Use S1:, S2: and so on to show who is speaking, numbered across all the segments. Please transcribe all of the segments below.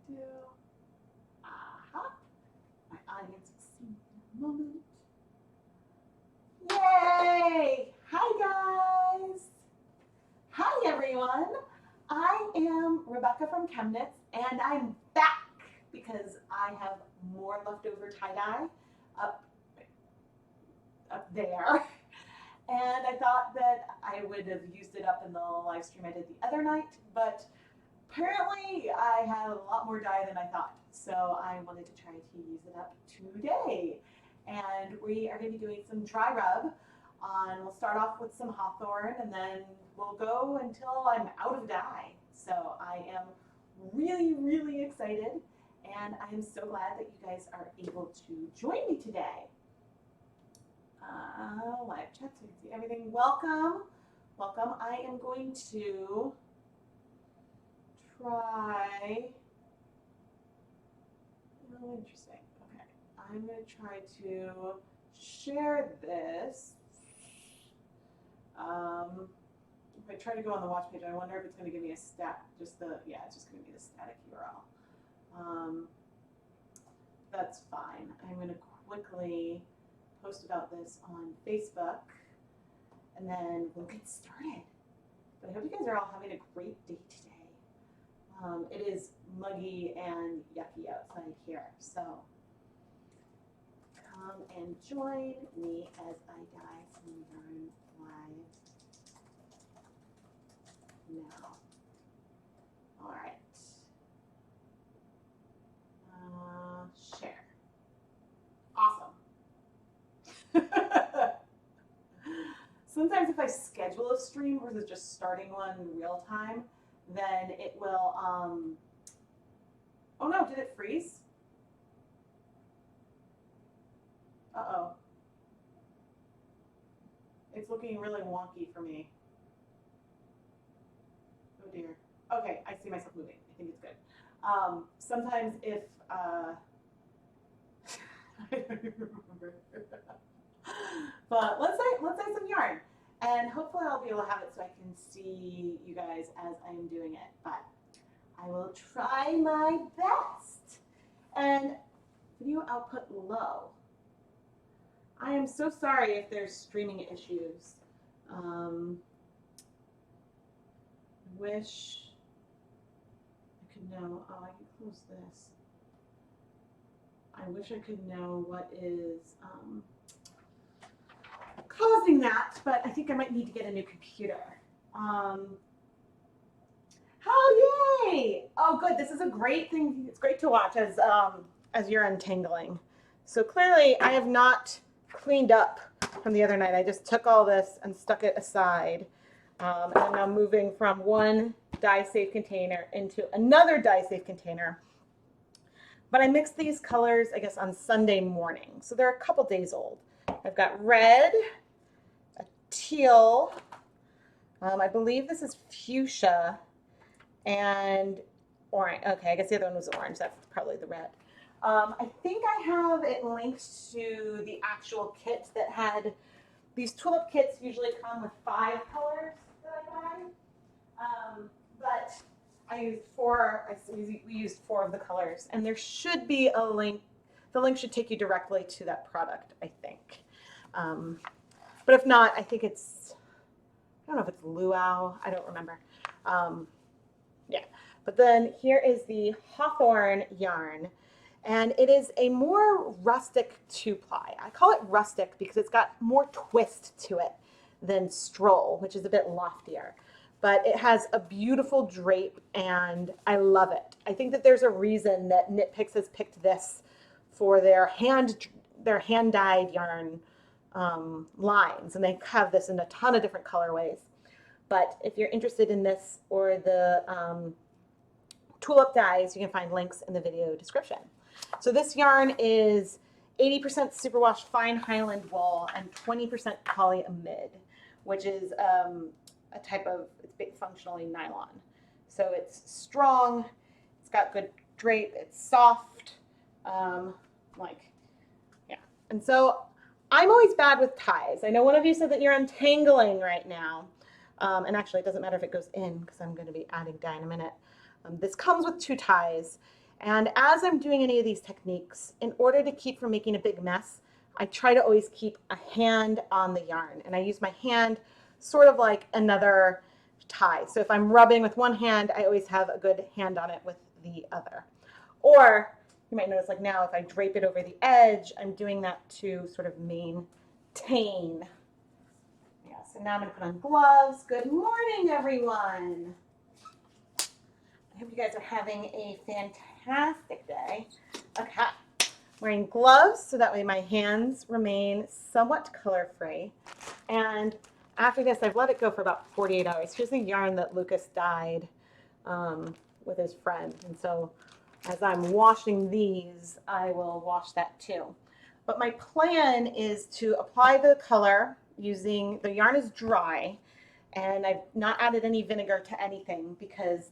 S1: do. Aha. My audience will see me in a moment. Yay! Hi guys! Hi everyone! I am Rebecca from ChemKnits and I'm back because I have more leftover tie-dye up there. And I thought that I would have used it up in the live stream I did the other night, but apparently I had a lot more dye than I thought. So I wanted to try to use it up today. And we are going to be doing some dry rub on, we'll start off with some hawthorn and then we'll go until I'm out of dye. So I am really, really excited and I am so glad that you guys are able to join me today. Live chat so you can see everything. Welcome, welcome. I am going to try, oh, interesting. Okay, I'm going to try to share this. If I try to go on the watch page, I wonder if it's going to give me a stat, just the, yeah, it's just going to be the static URL. That's fine. I'm going to quickly post about this on Facebook and then we'll get started. But I hope you guys are all having a great day today. It is muggy and yucky outside here, so come and join me as I dye some yarn live now. All right. Share. Awesome. Sometimes if I schedule a stream versus just starting one in real time, then it will, oh no, did it freeze? Uh-oh. It's looking really wonky for me. Oh dear. Okay, I see myself moving. I think it's good. Sometimes if, I don't even remember. But let's say some yarn. And hopefully I'll be able to have it so I can see you guys as I'm doing it. But I will try my best. And video output low. I am so sorry if there's streaming issues. I wish I could know. Oh, I can close this. I wish I could know what is causing that, but I think I might need to get a new computer. Oh, yay! Oh, good. This is a great thing. It's great to watch as you're untangling. So clearly, I have not cleaned up from the other night. I just took all this and stuck it aside. And I'm now moving from one dye-safe container into another dye-safe container. But I mixed these colors, I guess, on Sunday morning. So they're a couple days old. I've got red, a teal, I believe this is fuchsia, and orange. Okay, I guess the other one was orange. That's probably the red. I think I have it linked to the actual kit that had, these tulip kits usually come with 5 colors that I buy. But I used 4, we used 4 of the colors, and there should be a link. The link should take you directly to that product, I think. But if not, I think it's, I don't know if it's luau, I don't remember. Yeah, but then here is the hawthorn yarn, and it is a more rustic 2-ply. I call it rustic because it's got more twist to it than stroll, which is a bit loftier. But it has a beautiful drape and I love it. I think that there's a reason that Knit Picks has picked this for their hand-dyed yarn lines, and they have this in a ton of different colorways. But if you're interested in this or the tulip dyes, you can find links in the video description. So this yarn is 80% superwash fine Highland wool and 20% polyamide, which is a type of, it's functionally nylon. So it's strong, it's got good drape, it's soft, yeah. And so I'm always bad with ties. I know one of you said that you're untangling right now. And actually it doesn't matter if it goes in because I'm going to be adding dye in a minute. This comes with 2 ties. And as I'm doing any of these techniques, in order to keep from making a big mess, I try to always keep a hand on the yarn, and I use my hand sort of like another tie. So if I'm rubbing with one hand, I always have a good hand on it with the other. Or you might notice, like now, if I drape it over the edge, I'm doing that to sort of maintain. Yeah, so now I'm going to put on gloves. Good morning, everyone. I hope you guys are having a fantastic day. Okay, wearing gloves so that way my hands remain somewhat color-free. And after this, I've let it go for about 48 hours. Here's the yarn that Lucas dyed with his friend. And so as I'm washing these, I will wash that too. But my plan is to apply the color using, the yarn is dry, and I've not added any vinegar to anything because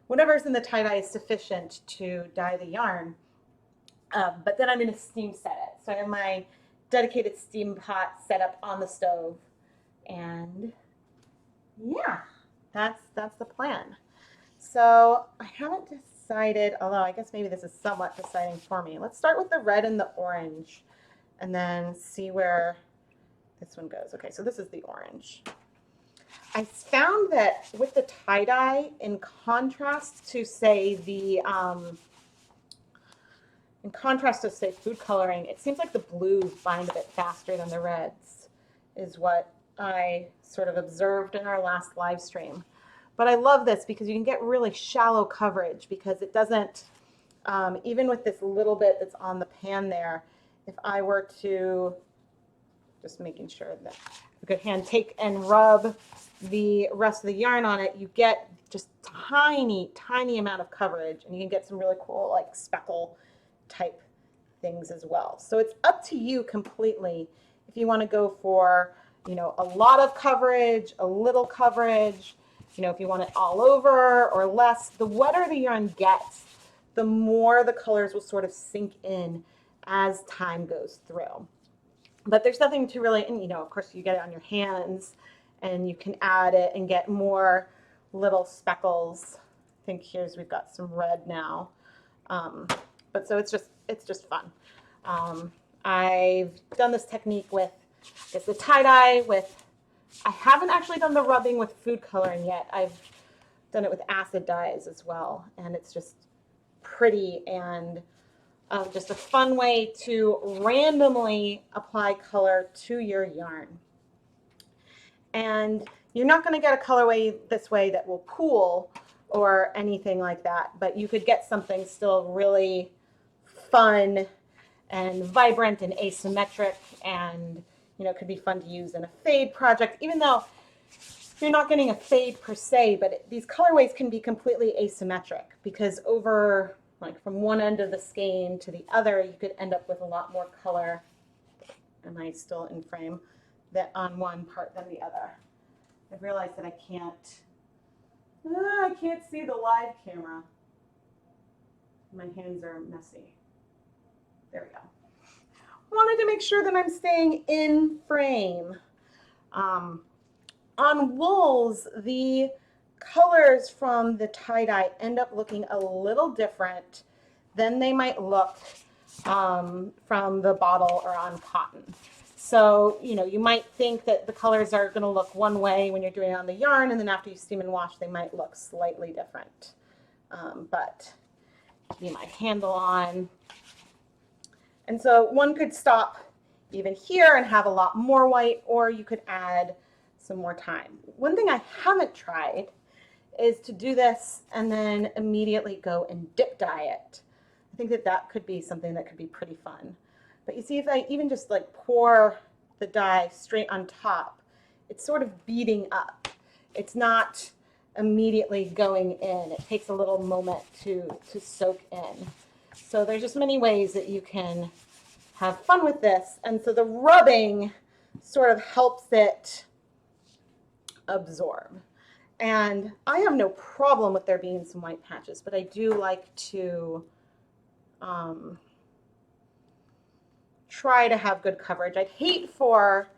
S1: whatever's in the tie-dye is sufficient to dye the yarn. But then I'm going to steam set it. So I have my dedicated steam pot set up on the stove. And yeah, that's the plan. So I haven't decided, although I guess maybe this is somewhat deciding for me. Let's start with the red and the orange and then see where this one goes. Okay, so this is the orange. I found that with the tie-dye, in contrast to say food coloring, it seems like the blues bind a bit faster than the reds, is what I sort of observed in our last live stream. But I love this because you can get really shallow coverage because it doesn't, even with this little bit that's on the pan there, if I were to, just making sure that a good hand, take and rub the rest of the yarn on it, you get just tiny amount of coverage, and you can get some really cool like speckle type things as well. So it's up to you completely if you want to go for, you know, a lot of coverage, a little coverage, you know, if you want it all over or less. The wetter the yarn gets, the more the colors will sort of sink in as time goes through. But there's nothing to really, and you know, of course you get it on your hands and you can add it and get more little speckles. I think we've got some red now. But so it's just fun. I've done this technique with, the tie-dye with, I haven't actually done the rubbing with food coloring yet. I've done it with acid dyes as well. And it's just pretty and just a fun way to randomly apply color to your yarn. And you're not going to get a colorway this way that will pool or anything like that, but you could get something still really fun and vibrant and asymmetric, and you know, it could be fun to use in a fade project, even though you're not getting a fade per se, but these colorways can be completely asymmetric because over, like from one end of the skein to the other, you could end up with a lot more color. Am I still in frame? That on one part than the other. I've realized that I can't see the live camera. My hands are messy. There we go. Wanted to make sure that I'm staying in frame. On wools, the colors from the tie-dye end up looking a little different than they might look from the bottle or on cotton. So, you know, you might think that the colors are going to look one way when you're doing it on the yarn, and then after you steam and wash, they might look slightly different. But keeping my handle on. And so one could stop even here and have a lot more white, or you could add some more time. One thing I haven't tried is to do this and then immediately go and dip dye it. I think that could be something that could be pretty fun. But you see, if I even just like pour the dye straight on top, it's sort of beading up. It's not immediately going in. It takes a little moment to soak in. So there's just many ways that you can have fun with this. And so the rubbing sort of helps it absorb. And I have no problem with there being some white patches, but I do like to try to have good coverage. I'd hate for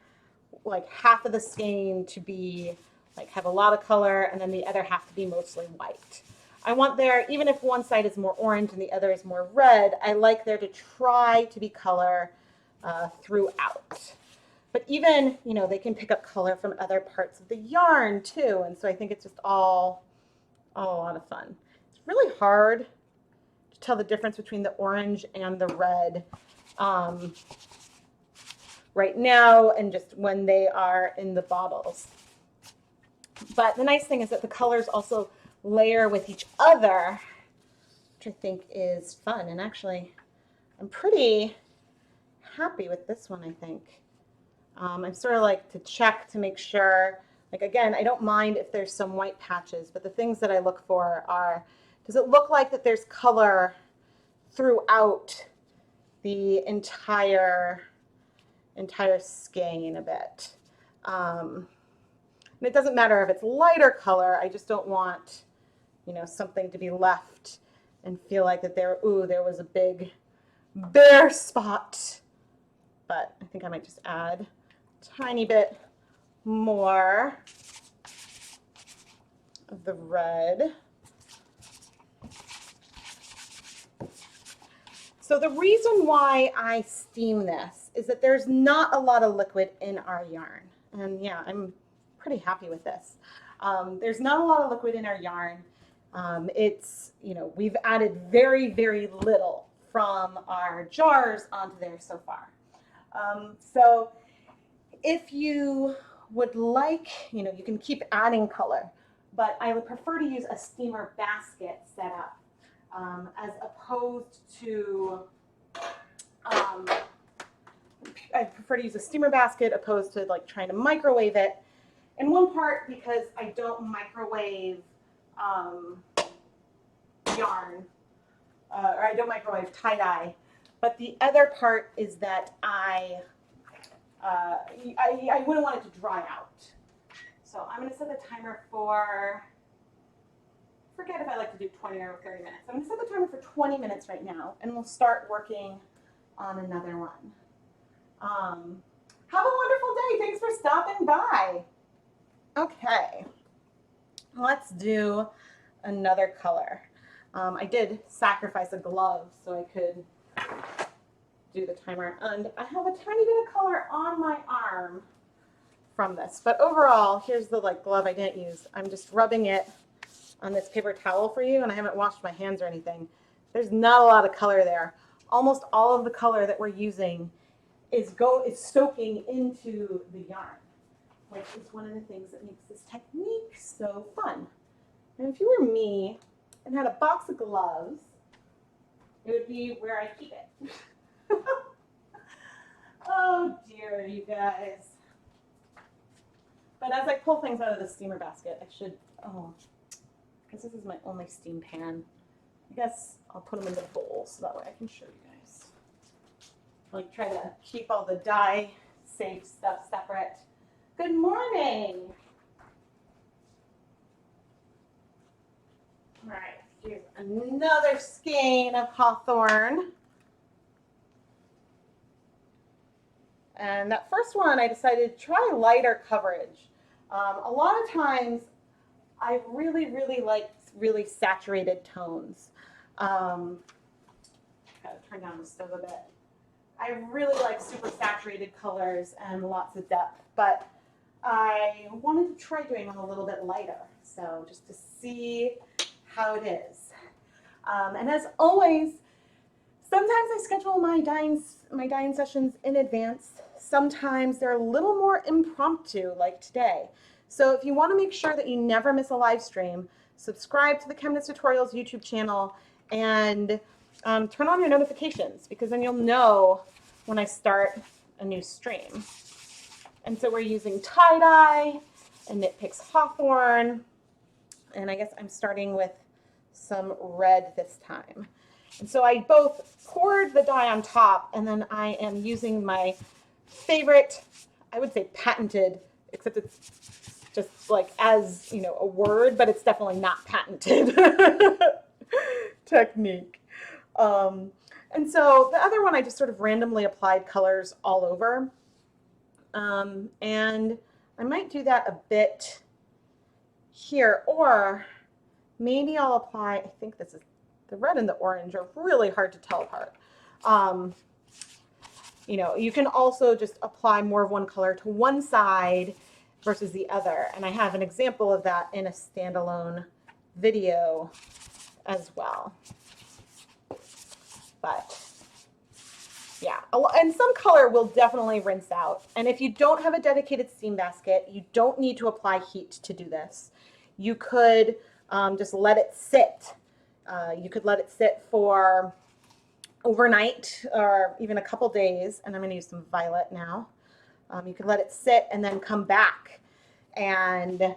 S1: like half of the skein to be like have a lot of color and then the other half to be mostly white. I want there, even if one side is more orange and the other is more red, I like there to try to be color throughout. But even, you know, they can pick up color from other parts of the yarn too. And so I think it's just all a lot of fun. It's really hard to tell the difference between the orange and the red right now and just when they are in the bottles. But the nice thing is that the colors also layer with each other, which I think is fun. And actually, I'm pretty happy with this one, I think. I sort of like to check to make sure, like again, I don't mind if there's some white patches, but the things that I look for are, does it look like that there's color throughout the entire skein a bit? And it doesn't matter if it's lighter color, I just don't want, you know, something to be left and feel like that there was a big bare spot. But I think I might just add a tiny bit more of the red. So the reason why I steam this is that there's not a lot of liquid in our yarn. And yeah, I'm pretty happy with this. There's not a lot of liquid in our yarn. It's, you know, we've added very, very little from our jars onto there so far. So if you would like, you know, you can keep adding color, but I would prefer to use a steamer basket setup as opposed to, I prefer to use a steamer basket opposed to like trying to microwave it. In one part because I don't microwave yarn, or I don't microwave tie-dye, but the other part is that I wouldn't want it to dry out. So I'm going to set the timer for, forget if I like to do 20 or 30 minutes. I'm going to set the timer for 20 minutes right now, and we'll start working on another one. Have a wonderful day. Thanks for stopping by. Okay, let's do another color. I did sacrifice a glove so I could do the timer, and I have a tiny bit of color on my arm from this, but overall, here's the glove I didn't use. I'm just rubbing it on this paper towel for you, and I haven't washed my hands or anything. There's not a lot of color there. Almost all of the color that we're using is soaking into the yarn, which is one of the things that makes this technique so fun. And if you were me and had a box of gloves, it would be where I keep it. Oh dear, you guys. But as I pull things out of the steamer basket, I should, because this is my only steam pan, I guess I'll put them in the bowl so that way I can show you guys. Like try to keep all the dye safe stuff separate. Good morning. All right, here's another skein of hawthorn. And that first one, I decided to try lighter coverage. A lot of times, I really like really saturated tones. Gotta turn down the stove a bit. I really like super saturated colors and lots of depth, but I wanted to try doing them a little bit lighter, so just to see how it is. And as always, sometimes I schedule my dyeing sessions in advance. Sometimes they're a little more impromptu, like today. So if you want to make sure that you never miss a live stream, subscribe to the ChemKnits Tutorials YouTube channel and turn on your notifications, because then you'll know when I start a new stream. And so we're using tie-dye and Knit Picks Hawthorn, and I guess I'm starting with some red this time. And so I both poured the dye on top, and then I am using my favorite, I would say patented, except it's just like as, you know, a word, but it's definitely not patented technique. And so the other one, I just sort of randomly applied colors all over. And I might do that a bit here, or maybe I'll apply, I think this is, the red and the orange are really hard to tell apart. You know, you can also just apply more of one color to one side versus the other. And I have an example of that in a standalone video as well. But yeah, and some color will definitely rinse out. And if you don't have a dedicated steam basket, you don't need to apply heat to do this. You could just let it sit. You could let it sit for overnight or even a couple days. And I'm going to use some violet now. You could let it sit and then come back. And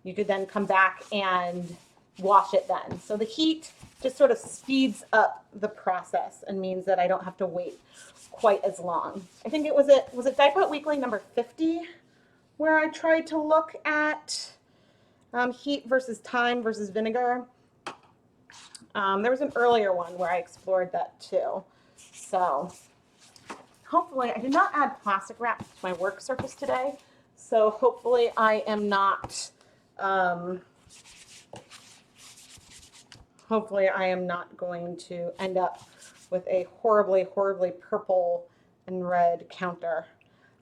S1: you could then come back and wash it then. So the heat just sort of speeds up the process and means that I don't have to wait quite as long. I think it was Dye Pot Weekly number 50 where I tried to look at heat versus time versus vinegar. There was an earlier one where I explored that too. So hopefully, I did not add plastic wrap to my work surface today. So hopefully I am not, hopefully I am not going to end up with a horribly, horribly purple and red counter.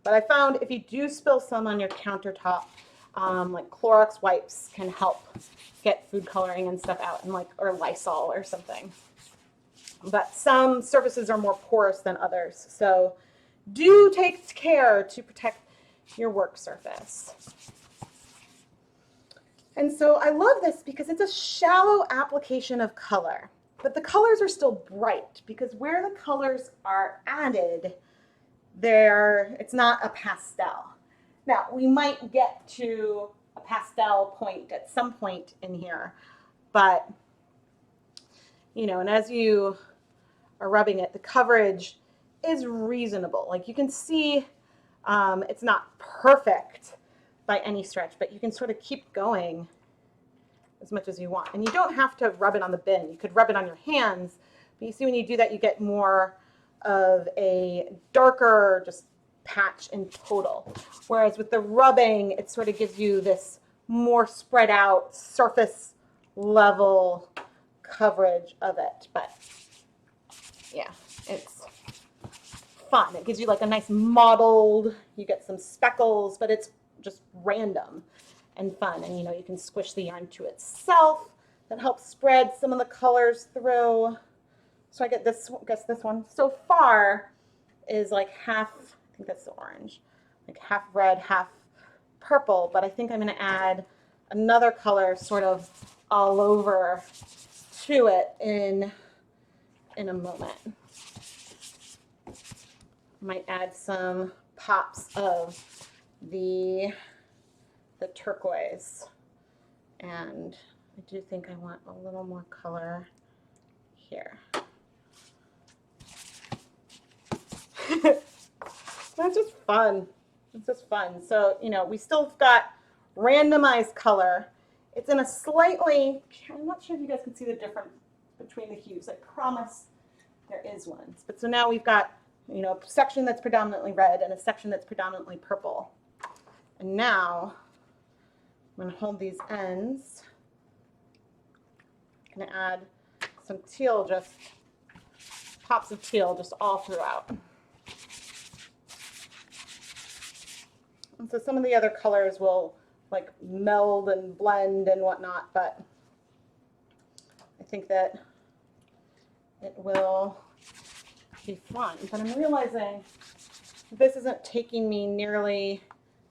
S1: But I found if you do spill some on your countertop, like Clorox wipes can help get food coloring and stuff out, and or Lysol or something. But some surfaces are more porous than others. So do take care to protect your work surface. And so I love this because it's a shallow application of color, but the colors are still bright because where the colors are added, it's not a pastel. Now, we might get to a pastel point at some point in here, but, you know, and as you are rubbing it, the coverage is reasonable. Like you can see, it's not perfect by any stretch, but you can sort of keep going as much as you want. And you don't have to rub it on the bin. You could rub it on your hands, but you see when you do that, you get more of a darker just patch in total. Whereas with the rubbing, it sort of gives you this more spread out surface level coverage of it. But yeah, it's fun. It gives you like a nice mottled, you get some speckles, but it's just random and fun. And you know, you can squish the yarn to itself. That helps spread some of the colors through. So I guess this one so far is like half, I think that's the orange, like half red, half purple, but I think I'm going to add another color sort of all over to it in a moment. Might add some pops of the turquoise, and I do think I want a little more color here. That's just fun. It's just fun. So, you know, we still got randomized color. It's in a slightly, I'm not sure if you guys can see the difference between the hues. I promise there is one. But so now we've got, you know, a section that's predominantly red and a section that's predominantly purple. And now I'm going to hold these ends. I'm going to add some teal, just pops of teal just all throughout. And so some of the other colors will like meld and blend and whatnot, but I think that it will be fun. But I'm realizing this isn't taking me nearly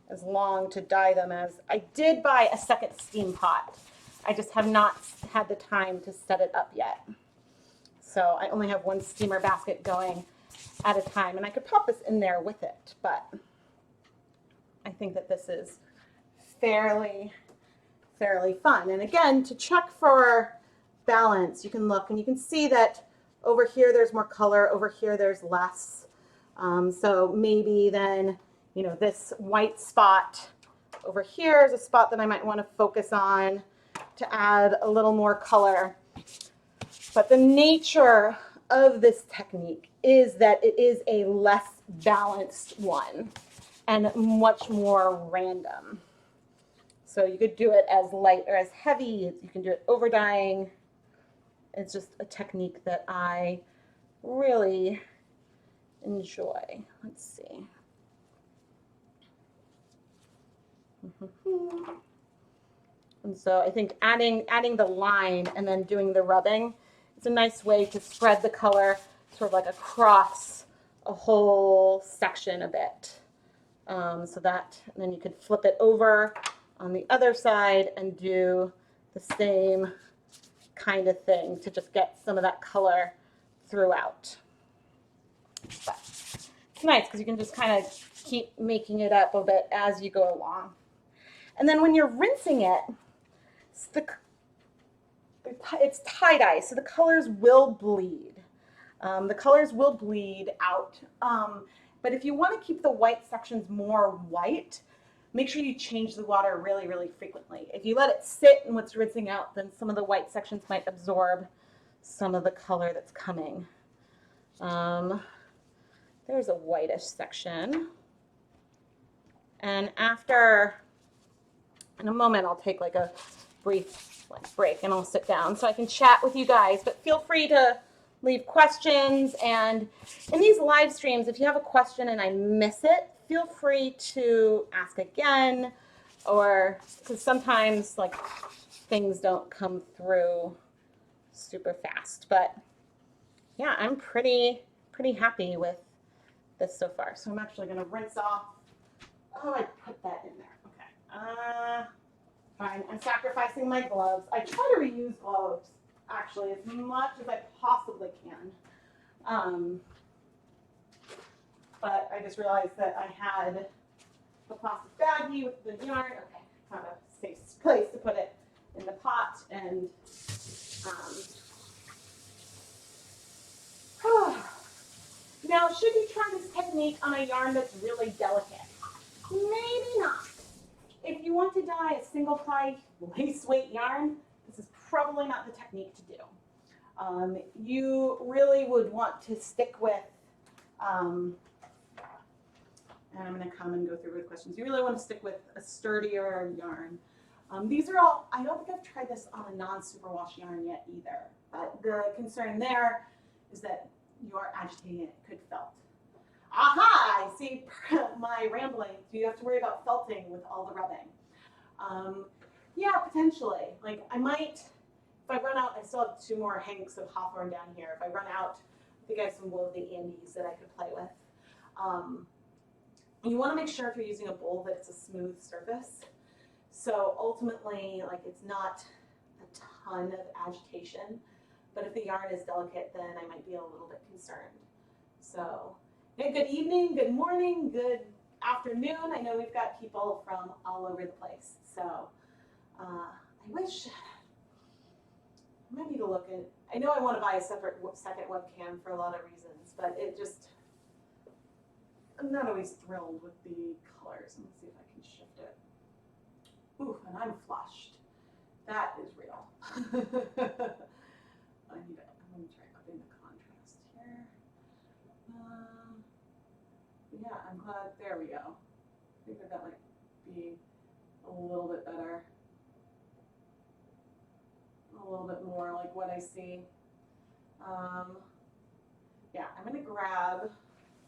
S1: as long to dye them as I did buy a second steam pot. I just have not had the time to set it up yet. So I only have one steamer basket going at a time, and I could pop this in there with it, but I think that this is fairly fun. And again, to check for balance, you can look and you can see that over here there's more color, over here there's less. So maybe then, you know, this white spot over here is a spot that I might want to focus on to add a little more color. But the nature of this technique is that it is a less balanced one and much more random. So you could do it as light or as heavy. You can do it over dyeing. It's just a technique that I really enjoy. Let's see. And so I think adding the line and then doing the rubbing, it's a nice way to spread the color sort of like across a whole section a bit. So that, and then you could flip it over on the other side and do the same kind of thing to just get some of that color throughout. But it's nice because you can just kind of keep making it up a bit as you go along. And then when you're rinsing it, it's tie-dye, so the colors will bleed. The colors will bleed out. But if you want to keep the white sections more white, make sure you change the water really, really frequently. If you let it sit in what's rinsing out, then some of the white sections might absorb some of the color that's coming. There's a whitish section. And after, in a moment, I'll take like a brief break and I'll sit down so I can chat with you guys. But feel free to leave questions. And in these live streams, if you have a question and I miss it, feel free to ask again, or because sometimes like things don't come through super fast. But yeah, I'm pretty happy with this so far. So I'm actually going to rinse off. Oh, I put that in there. Okay. Fine. I'm sacrificing my gloves. I try to reuse gloves actually as much as I possibly can. But I just realized that I had the plastic baggie with the yarn. Okay, found a safe place to put it in the pot. And now, should you try this technique on a yarn that's really delicate? Maybe not. If you want to dye a single ply lace weight yarn, this is probably not the technique to do. You really would want to stick with, and I'm going to come and go through with questions. You really want to stick with a sturdier yarn. These are all, I don't think I've tried this on a non-superwash yarn yet either, but the concern there is that you are agitating it, it could felt. Aha, I see my rambling. Do you have to worry about felting with all the rubbing? Yeah, potentially. Like I might, if I run out, I still have 2 more hanks of hawthorn down here. If I run out, I think I have some wool of the Andes that I could play with. You want to make sure if you're using a bowl that it's a smooth surface. So ultimately, like it's not a ton of agitation, but if the yarn is delicate, then I might be a little bit concerned. So yeah, good evening, good morning, good afternoon. I know we've got people from all over the place. So I wish, I might need to look at, I know I want to buy a separate second webcam for a lot of reasons, but it just, I'm not always thrilled with the colors. Let me see if I can shift it. Ooh, and I'm flushed. That is real. I'm going to try upping the contrast here. Yeah, I'm glad, there we go. I think that might be a little bit better. A little bit more like what I see. Yeah, I'm going to grab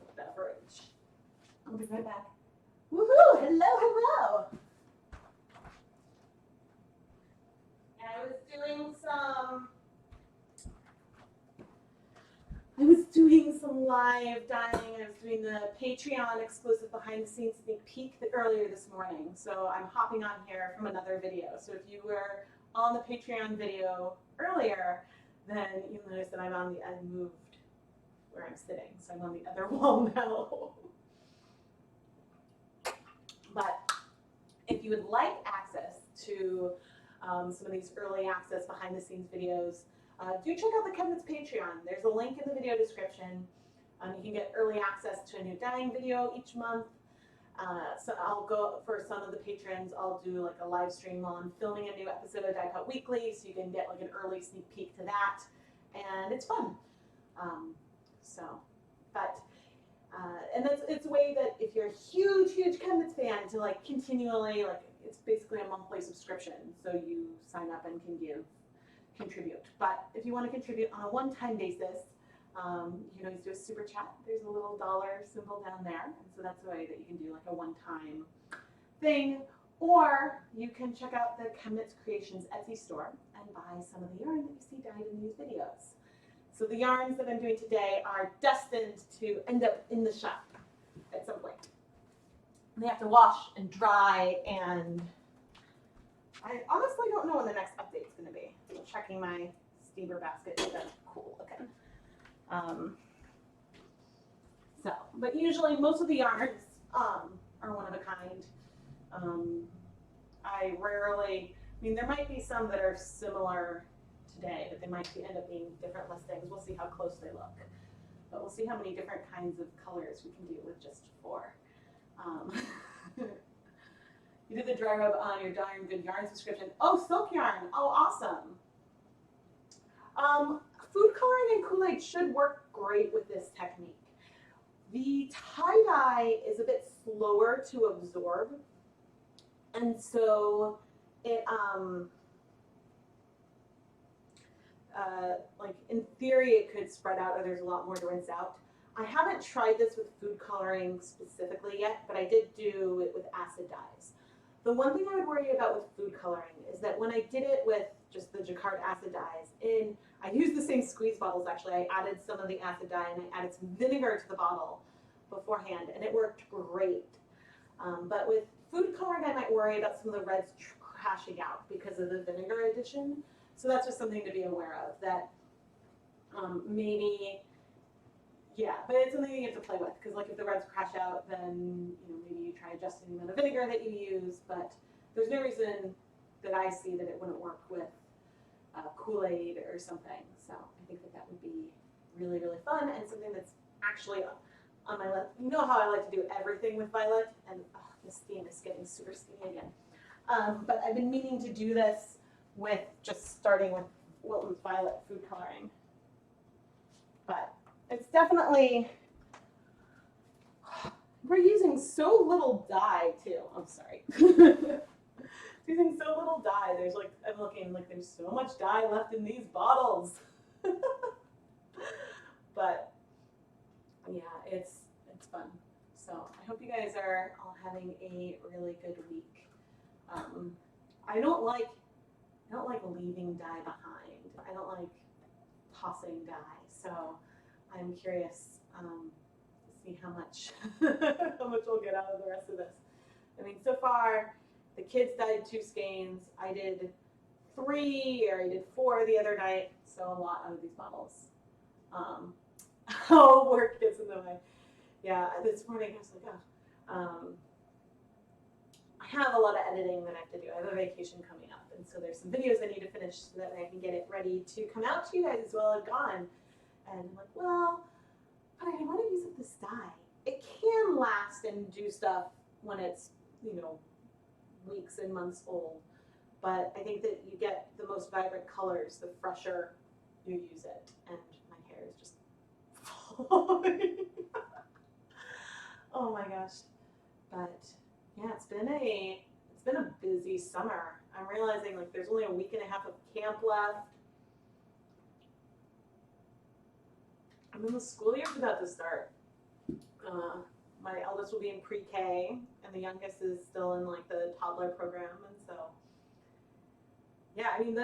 S1: a beverage. I'll be right back. Woohoo! Hello, hello! And I was doing some live dyeing. I was doing the Patreon exclusive behind the scenes sneak peek earlier this morning. So I'm hopping on here from another video. So if you were on the Patreon video earlier, then you'll notice that I moved where I'm sitting. So I'm on the other wall now. But if you would like access to some of these early access behind the scenes videos, do check out the ChemKnits Patreon. There's a link in the video description. You can get early access to a new dyeing video each month. So I'll go, for some of the patrons, I'll do like a live stream while I'm filming a new episode of Dye Cut Weekly, so you can get like an early sneak peek to that. And it's fun. And it's a way that if you're a huge ChemKnits fan, to like continually like it's basically a monthly subscription, so you sign up and can contribute. But if you want to contribute on a one-time basis, you can always do a super chat. There's a little dollar symbol down there, and so that's a way that you can do like a one-time thing. Or you can check out the ChemKnits Creations Etsy store and buy some of the yarn that you see dyed in these videos. So the yarns that I'm doing today are destined to end up in the shop at some point. And they have to wash and dry, and I honestly don't know when the next update's going to be. I'm checking my steamer basket. That's cool looking. But usually most of the yarns are one of a kind. I rarely, I mean, there might be some that are similar today, but they might end up being different listings. We'll see how close they look. But we'll see how many different kinds of colors we can do with just 4. You did the dry rub on your darn good yarn subscription. Oh, silk yarn. Oh, awesome. Food coloring and Kool-Aid should work great with this technique. The tie-dye is a bit slower to absorb, and so it, like in theory, it could spread out, or there's a lot more to rinse out. I haven't tried this with food coloring specifically yet, but I did do it with acid dyes. The one thing I would worry about with food coloring is that when I did it with just the Jacquard acid dyes, I used the same squeeze bottles actually. I added some of the acid dye and I added some vinegar to the bottle beforehand, and it worked great. But with food coloring, I might worry about some of the reds crashing out because of the vinegar addition. So that's just something to be aware of, that maybe, yeah, but it's something you have to play with, because like if the reds crash out, then maybe you try adjusting the amount of vinegar that you use, but there's no reason that I see that it wouldn't work with Kool-Aid or something. So I think that would be really, really fun, and something that's actually on my list. You know how I like to do everything with Violet, and this theme is getting super steamy again. But I've been meaning to do this with just starting with Wilton's Violet food coloring. But it's definitely, we're using so little dye too. I'm sorry. Using so little dye. There's like, I'm looking like there's so much dye left in these bottles. But yeah, it's fun. So I hope you guys are all having a really good week. I don't like leaving dye behind. I don't like tossing dye. So I'm curious to see how much we'll get out of the rest of this. I mean, so far the kids dyed 2 skeins. I did 3, or I did 4 the other night. So a lot out of these bottles. Oh, work gets in the way. Yeah, this morning I was like, oh. I have a lot of editing that I have to do. I have a vacation coming up, and so there's some videos I need to finish so that I can get it ready to come out to you guys while I'm gone. And I'm like, well, but I want to use up this dye. It can last and do stuff when it's, weeks and months old. But I think that you get the most vibrant colors the fresher you use it. And my hair is just falling. Oh my gosh. But yeah, it's been a busy summer. I'm realizing like there's only a week and a half of camp left. And then the school year's about to start. My eldest will be in pre-K, and the youngest is still in like the toddler program, and so yeah, I mean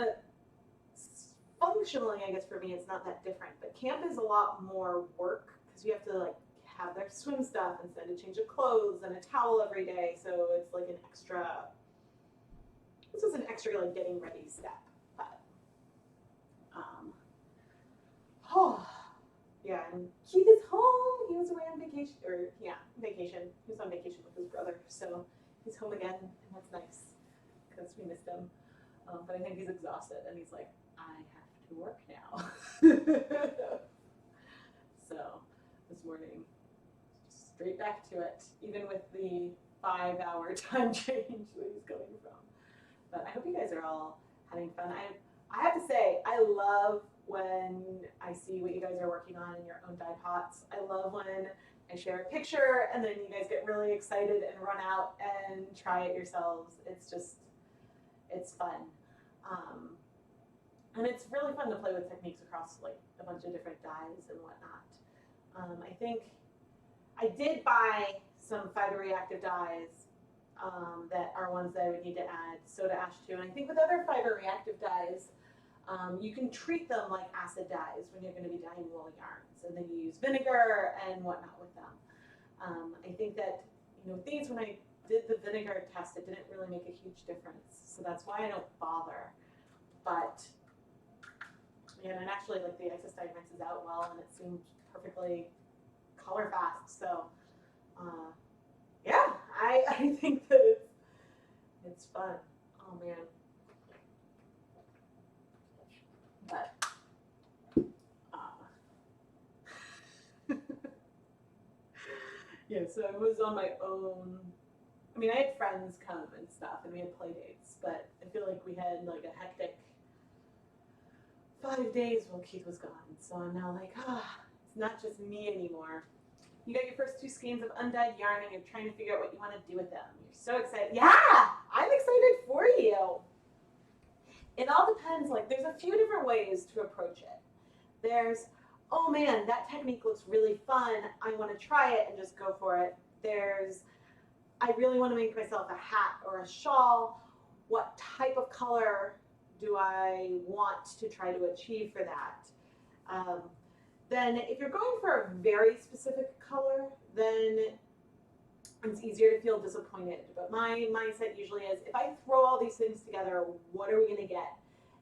S1: functionally, I guess for me it's not that different, but camp is a lot more work because you have to like have their swim stuff and send a change of clothes and a towel every day, so it's like an extra. This is an extra like getting ready step, but yeah, and Keith is home. He was away on vacation, vacation. He was on vacation with his brother, so he's home again, and that's nice because we missed him. But I think he's exhausted, and he's like, I have to work now. So this morning, straight back to it, even with the 5-hour time change that he's going from. But I hope you guys are all having fun. I have to say, I love when I see what you guys are working on in your own dye pots. I love when I share a picture, and then you guys get really excited and run out and try it yourselves. It's just, it's fun. And it's really fun to play with techniques across like a bunch of different dyes and whatnot. I think I did buy some fiber reactive dyes that are ones that I would need to add soda ash to. And I think with other fiber reactive dyes, you can treat them like acid dyes when you're going to be dyeing wool yarns, and then you use vinegar and whatnot with them. I think that, you know, these, when I did the vinegar test, it didn't really make a huge difference, so that's why I don't bother. But yeah, and actually, like, the excess dye rinses out well, and it seemed perfectly color fast. So yeah, I think that it's fun. Oh man. But yeah, so I was on my own. I mean, I had friends come and stuff, and we had play dates, but I feel like we had like a hectic 5 days while Keith was gone. So I'm now like, it's not just me anymore. You got your first 2 skeins of undyed yarn, and you're trying to figure out what you want to do with them. You're so excited. Yeah, I'm excited for you. It all depends. Like, there's a few different ways to approach it. There's, oh man, that technique looks really fun. I want to try it and just go for it. There's, I really want to make myself a hat or a shawl. What type of color do I want to try to achieve for that? Then if you're going for a very specific color, then it's easier to feel disappointed. But my mindset usually is, if I throw all these things together, what are we going to get?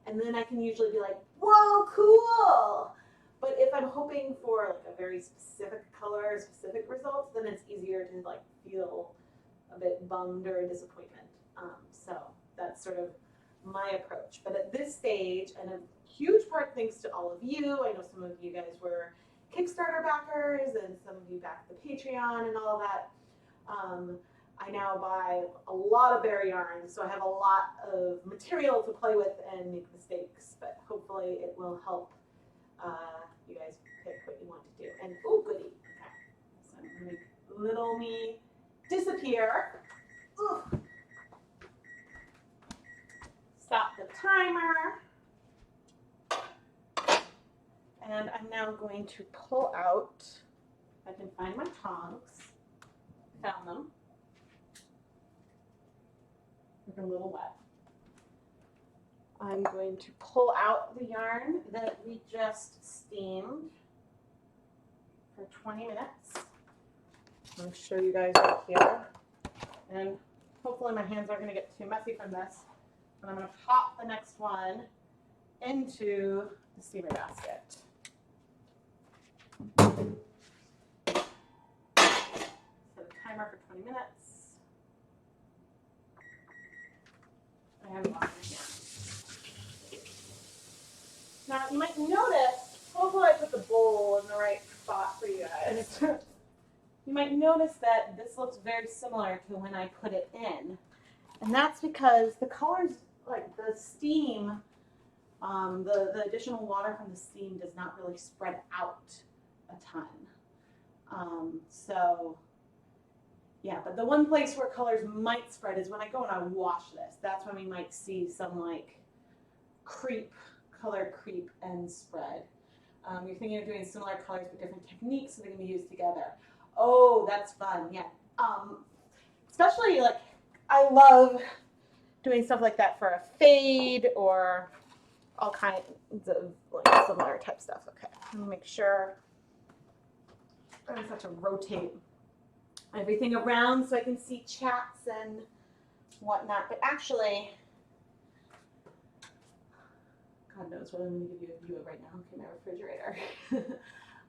S1: And then I can usually be like, whoa, cool. But if I'm hoping for like a very specific color, specific results, then it's easier to like feel a bit bummed or a disappointment. So that's sort of my approach. But at this stage, and a huge part thanks to all of you, I know some of you guys were Kickstarter backers, and some of you backed the Patreon and all of that. I now buy a lot of bare yarn, so I have a lot of material to play with and make mistakes, but hopefully it will help you guys pick what you want to do. And oh goody, okay, so I'm gonna make little me disappear. Ugh. Stop the timer. And I'm now going to pull out, if I can find my tongs. Found them. They're a little wet. I'm going to pull out the yarn that we just steamed for 20 minutes. I'll show you guys right here. And hopefully my hands aren't going to get too messy from this. And I'm going to pop the next one into the steamer basket. Set a timer for 20 minutes. I have a lot in here. Now you might notice, hopefully I put the bowl in the right spot for you guys. You might notice that this looks very similar to when I put it in. And that's because the colors, like the steam, the additional water from the steam does not really spread out a ton. So yeah, but the one place where colors might spread is when I go and I wash this. That's when we might see some like color creep and spread. You're thinking of doing similar colors but different techniques so they can be used together. Oh, that's fun, yeah. Especially like, I love doing stuff like that for a fade or all kinds of like similar type stuff. Okay, let me make sure I just have to rotate everything around so I can see chats and whatnot. But actually, God knows what I'm going to give you a view of right now. Okay, my refrigerator.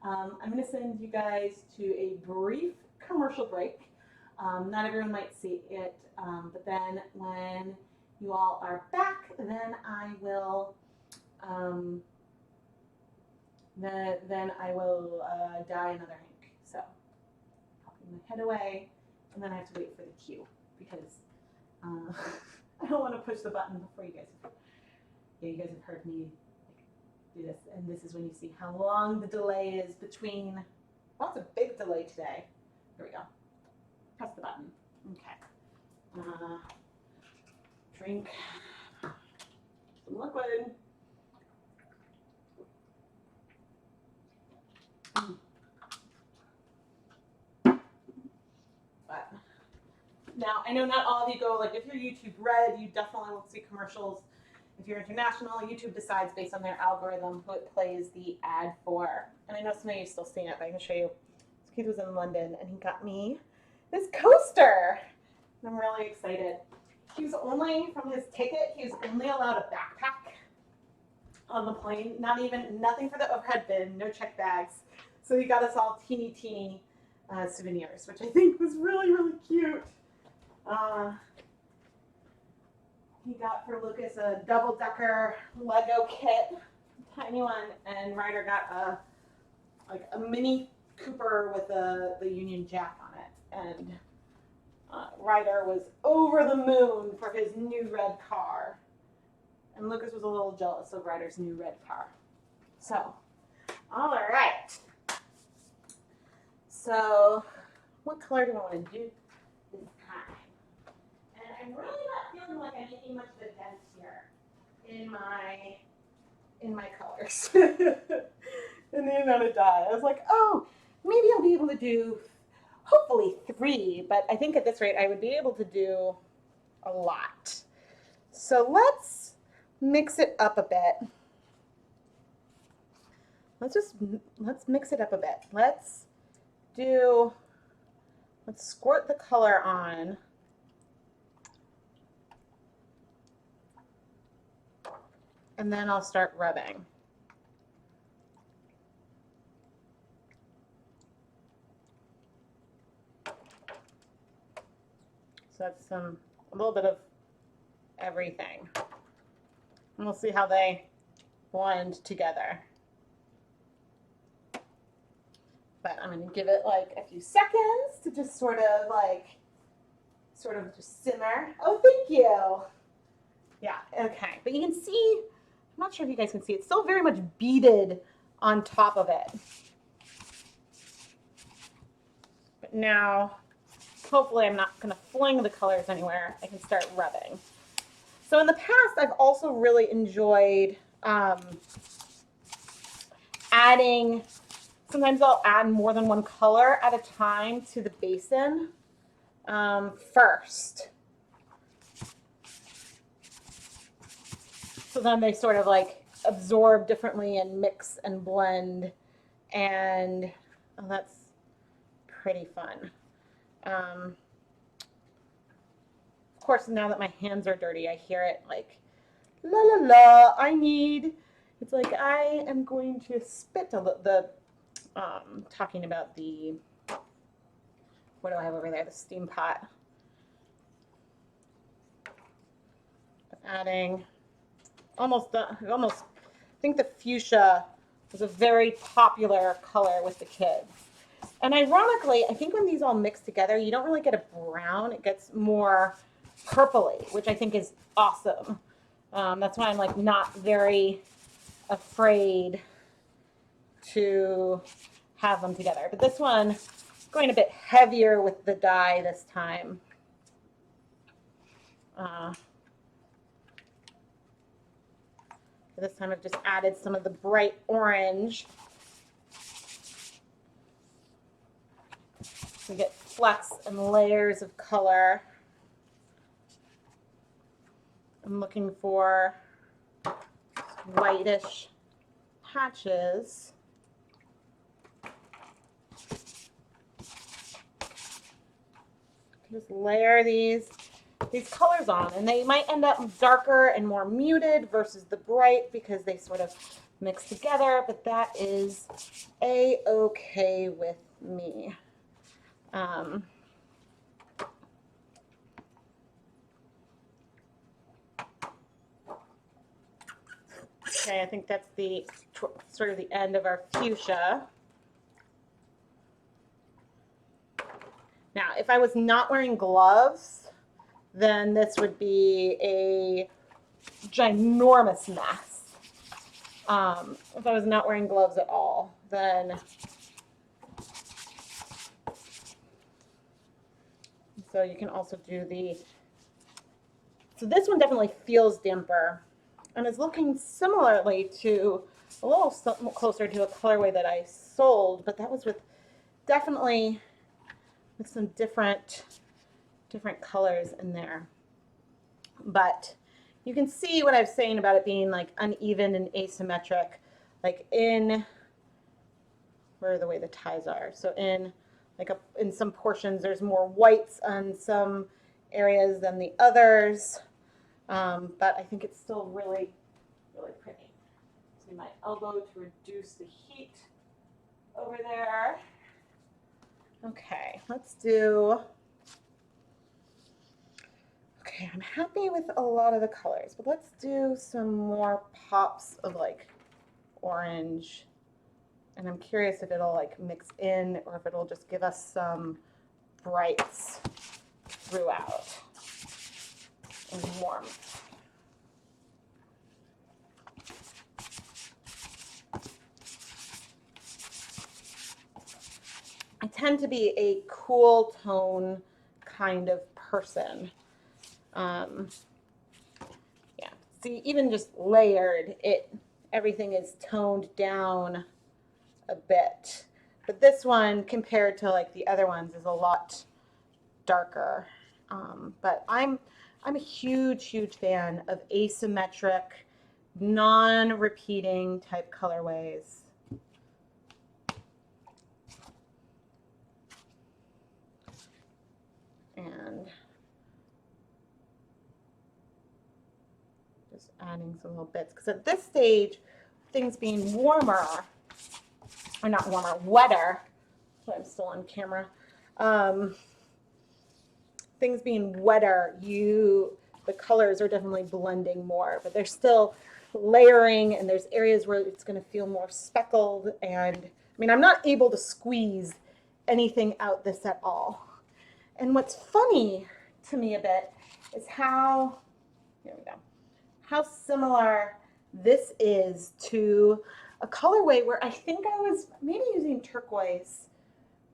S1: I'm going to send you guys to a brief commercial break. Not everyone might see it, but then when you all are back, then I will dye another ink. So popping my head away, and then I have to wait for the cue because I don't want to push the button before you guys have, yeah, you guys have heard me do this, and this is when you see how long the delay is between, Oh, it's a big delay today. Here we go. Press the button. Okay. Drink some liquid. But now, I know not all of you go, like if you're YouTube Red, you definitely won't see commercials. If you're international, YouTube decides based on their algorithm who it plays the ad for. And I know some of you still seen it, but I can show you. This kid was in London and he got me this coaster. And I'm really excited. He was only, from his ticket, he was only allowed a backpack on the plane. Nothing for the overhead bin, no check bags. So he got us all teeny souvenirs, which I think was really, really cute. He got for Lucas a double-decker Lego kit, tiny one, and Ryder got a Mini Cooper with the Union Jack on it. And Ryder was over the moon for his new red car. And Lucas was a little jealous of Ryder's new red car. So, all right. So, what color do I want to do this time? And I'm really not feeling like I'm making much of a dent here in my colors. And the amount of dye. I was like, oh, maybe I'll be able to do hopefully 3, but I think at this rate I would be able to do a lot. So let's mix it up a bit. Let's mix it up a bit. Let's squirt the color on. And then I'll start rubbing. So that's a little bit of everything. And we'll see how they blend together. But I'm going to give it like a few seconds to just sort of just simmer. Oh, thank you. Yeah, okay. But you can see, I'm not sure if you guys can see, it's still very much beaded on top of it. But now, hopefully I'm not going to fling the colors anywhere. I can start rubbing. So in the past, I've also really enjoyed adding, sometimes I'll add more than one color at a time to the basin first. So then they sort of like absorb differently and mix and blend, and oh, that's pretty fun. Of course, now that my hands are dirty, I hear it like, la la la, it's like I am going to spit talking about the, what do I have over there, the steam pot. Adding, I think the fuchsia was a very popular color with the kids. And ironically, I think when these all mix together, you don't really get a brown, it gets more purpley, which I think is awesome. That's why I'm like not very afraid to have them together. But this one, going a bit heavier with the dye this time. This time I've just added some of the bright orange. We get flecks and layers of color. I'm looking for whitish patches. Just layer these colors on, and they might end up darker and more muted versus the bright because they sort of mix together, but that is a-okay with me. Okay, I think that's the sort of the end of our fuchsia. Now, if I was not wearing gloves, then this would be a ginormous mess. If I was not wearing gloves at all, then So you can also do the, so this one definitely feels damper and is looking similarly to a little closer to a colorway that I sold, but that was with definitely with some different colors in there. But you can see what I was saying about it being like uneven and asymmetric, like in where the way the ties are. So in like in some portions there's more whites on some areas than the others, but I think it's still really, really pretty. So my elbow to reduce the heat over there. Okay, let's do. Okay, I'm happy with a lot of the colors, but let's do some more pops of like orange. And I'm curious if it'll like mix in or if it'll just give us some brights throughout and warmth. I tend to be a cool tone kind of person. Yeah, see, even just layered, everything is toned down a bit. But this one, compared to like the other ones, is a lot darker. But I'm a huge fan of asymmetric, non-repeating type colorways. And just adding some little bits, because at this stage, things being warmer, or not warmer, wetter, so I'm still on camera, things being wetter, the colors are definitely blending more, but they're still layering, and there's areas where it's going to feel more speckled. And I mean, I'm not able to squeeze anything out this at all. And what's funny to me a bit is how, here we go, how similar this is to a colorway where I think I was maybe using turquoise,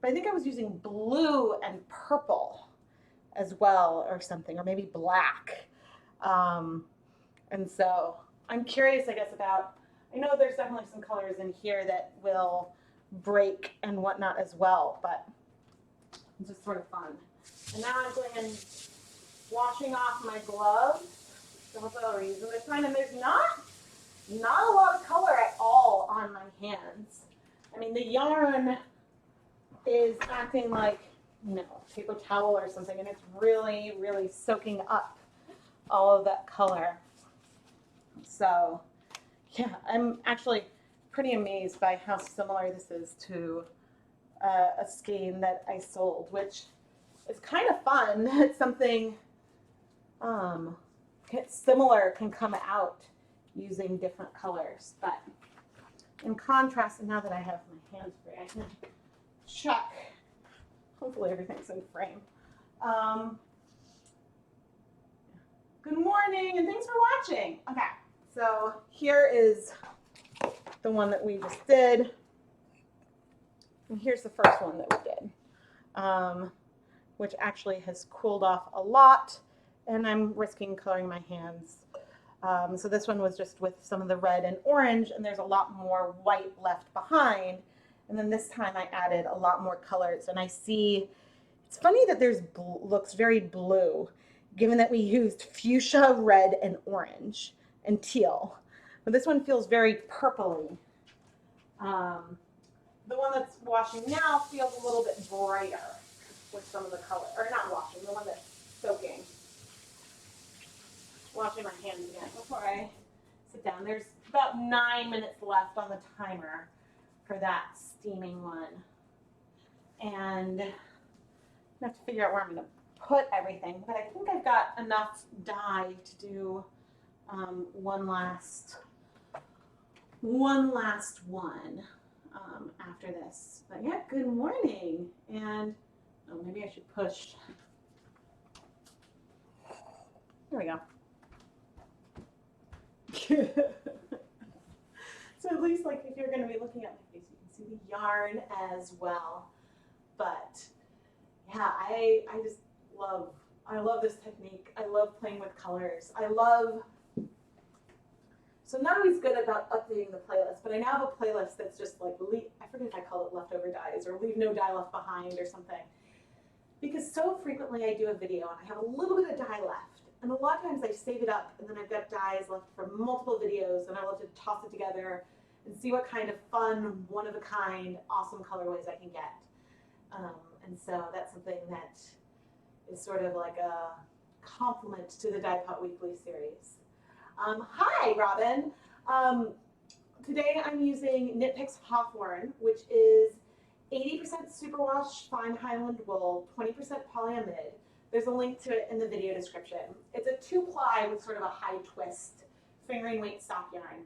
S1: but I think I was using blue and purple as well, or something, or maybe black. And so I'm curious, I guess, about, I know there's definitely some colors in here that will break and whatnot as well, but it's just sort of fun. And now I'm going and washing off my gloves. Don't know the reason this time, and there's not a lot of color at all on my hands. I mean, the yarn is acting like, you know, paper towel or something, and it's really, really soaking up all of that color. So, yeah, I'm actually pretty amazed by how similar this is to a skein that I sold, which is kind of fun. It's something similar can come out using different colors. But in contrast, now that I have my hands free, I can check. Hopefully everything's in frame. Good morning, and thanks for watching. Okay, so here is the one that we just did. And here's the first one that we did, which actually has cooled off a lot, and I'm risking coloring my hands. So this one was just with some of the red and orange, and there's a lot more white left behind. And then this time I added a lot more colors, and I see, it's funny that there's looks very blue, given that we used fuchsia, red, and orange, and teal. But this one feels very purpley. The one that's washing now feels a little bit brighter with some of the color, or not washing, the one that's soaking. Washing my hands again before I sit down. There's about 9 minutes left on the timer for that steaming one. And I have to figure out where I'm going to put everything, but I think I've got enough dye to do one last one after this. But yeah, good morning. And oh, maybe I should push. There we go. So at least, like, if you're going to be looking at my face, you can see the yarn as well. But yeah, I just I love this technique. I love playing with colors. So I'm not always good about updating the playlist, but I now have a playlist that's just like, I forget if I call it leftover dyes or leave no dye left behind or something. Because so frequently I do a video and I have a little bit of dye left. And a lot of times I save it up and then I've got dyes left from multiple videos and I love to toss it together and see what kind of fun, one-of-a-kind, awesome colorways I can get. And so that's something that is sort of like a complement to the Dye Pot Weekly series. Hi, Robin. Today I'm using Knit Picks Hawthorne, which is 80% superwash fine Highland wool, 20% polyamide. There's a link to it in the video description. It's a 2-ply with sort of a high twist fingering weight stock yarn.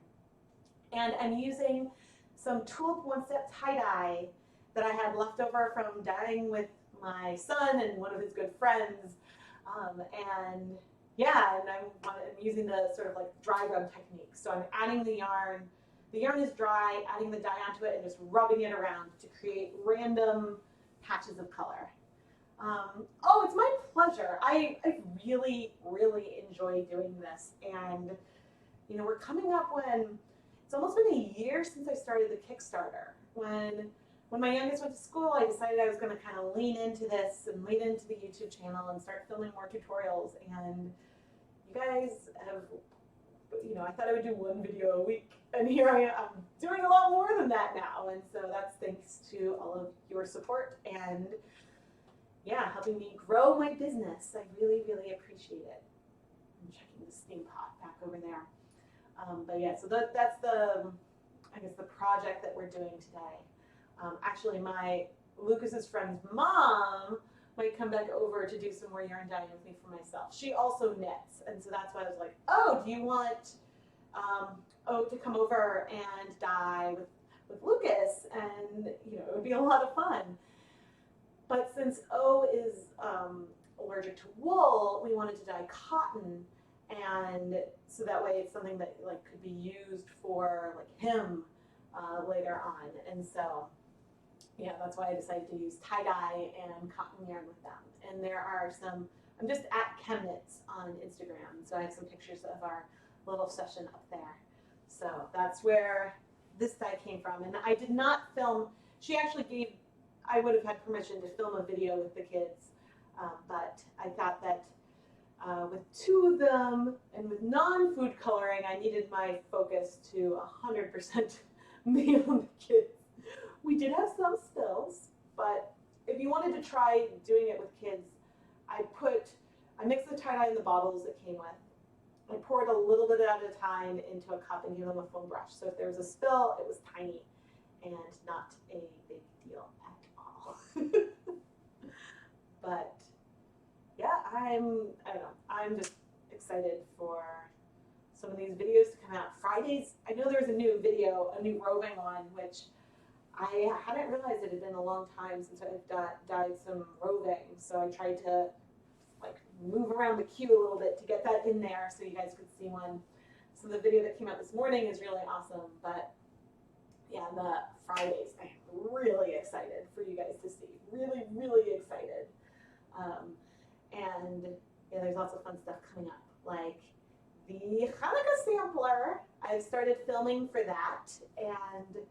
S1: And I'm using some Tulip one-step tie-dye that I had left over from dyeing with my son and one of his good friends. And I'm using the sort of like dry rub technique. So I'm adding the yarn is dry, adding the dye onto it and just rubbing it around to create random patches of color. Oh, it's my pleasure. I really, really enjoy doing this. And, you know, we're coming up when, it's almost been a year since I started the Kickstarter. When my youngest went to school, I decided I was going to kind of lean into this and lean into the YouTube channel and start filming more tutorials. And you guys have, you know, I thought I would do 1 video a week. And here I am, I'm doing a lot more than that now. And so that's thanks to all of your support and, yeah, helping me grow my business. I really, really appreciate it. I'm checking the steam pot back over there. But yeah, so that's the, I guess, the project that we're doing today. Actually, Lucas's friend's mom might come back over to do some more yarn dyeing with me for myself. She also knits, and so that's why I was like, oh, do you want to come over and dye with Lucas? And, you know, it would be a lot of fun. But since O is allergic to wool, we wanted to dye cotton, and so that way it's something that like could be used for like him later on. And so, yeah, that's why I decided to use tie-dye and cotton yarn with them. And there are some, I'm just at ChemKnits on Instagram, so I have some pictures of our little session up there. So that's where this dye came from. And I did not film, she actually gave, I would have had permission to film a video with the kids, but I thought that with 2 of them and with non-food coloring, I needed my focus to 100% me on the kids. We did have some spills, but if you wanted to try doing it with kids, I mixed the tie-dye in the bottles it came with. I poured a little bit at a time into a cup and gave them a foam brush. So if there was a spill, it was tiny and not a big deal at all. But yeah, I don't know, I'm just excited for some of these videos to come out. Fridays, I know there's a new video, a new roving one, which I hadn't realized it had been a long time since I've dyed some roving. So I tried to like move around the queue a little bit to get that in there so you guys could see one. So the video that came out this morning is really awesome. But yeah, the Fridays, I am really excited for you guys to see. Really, really excited. And yeah, there's lots of fun stuff coming up, like the Hanukkah sampler. I've started filming for that, and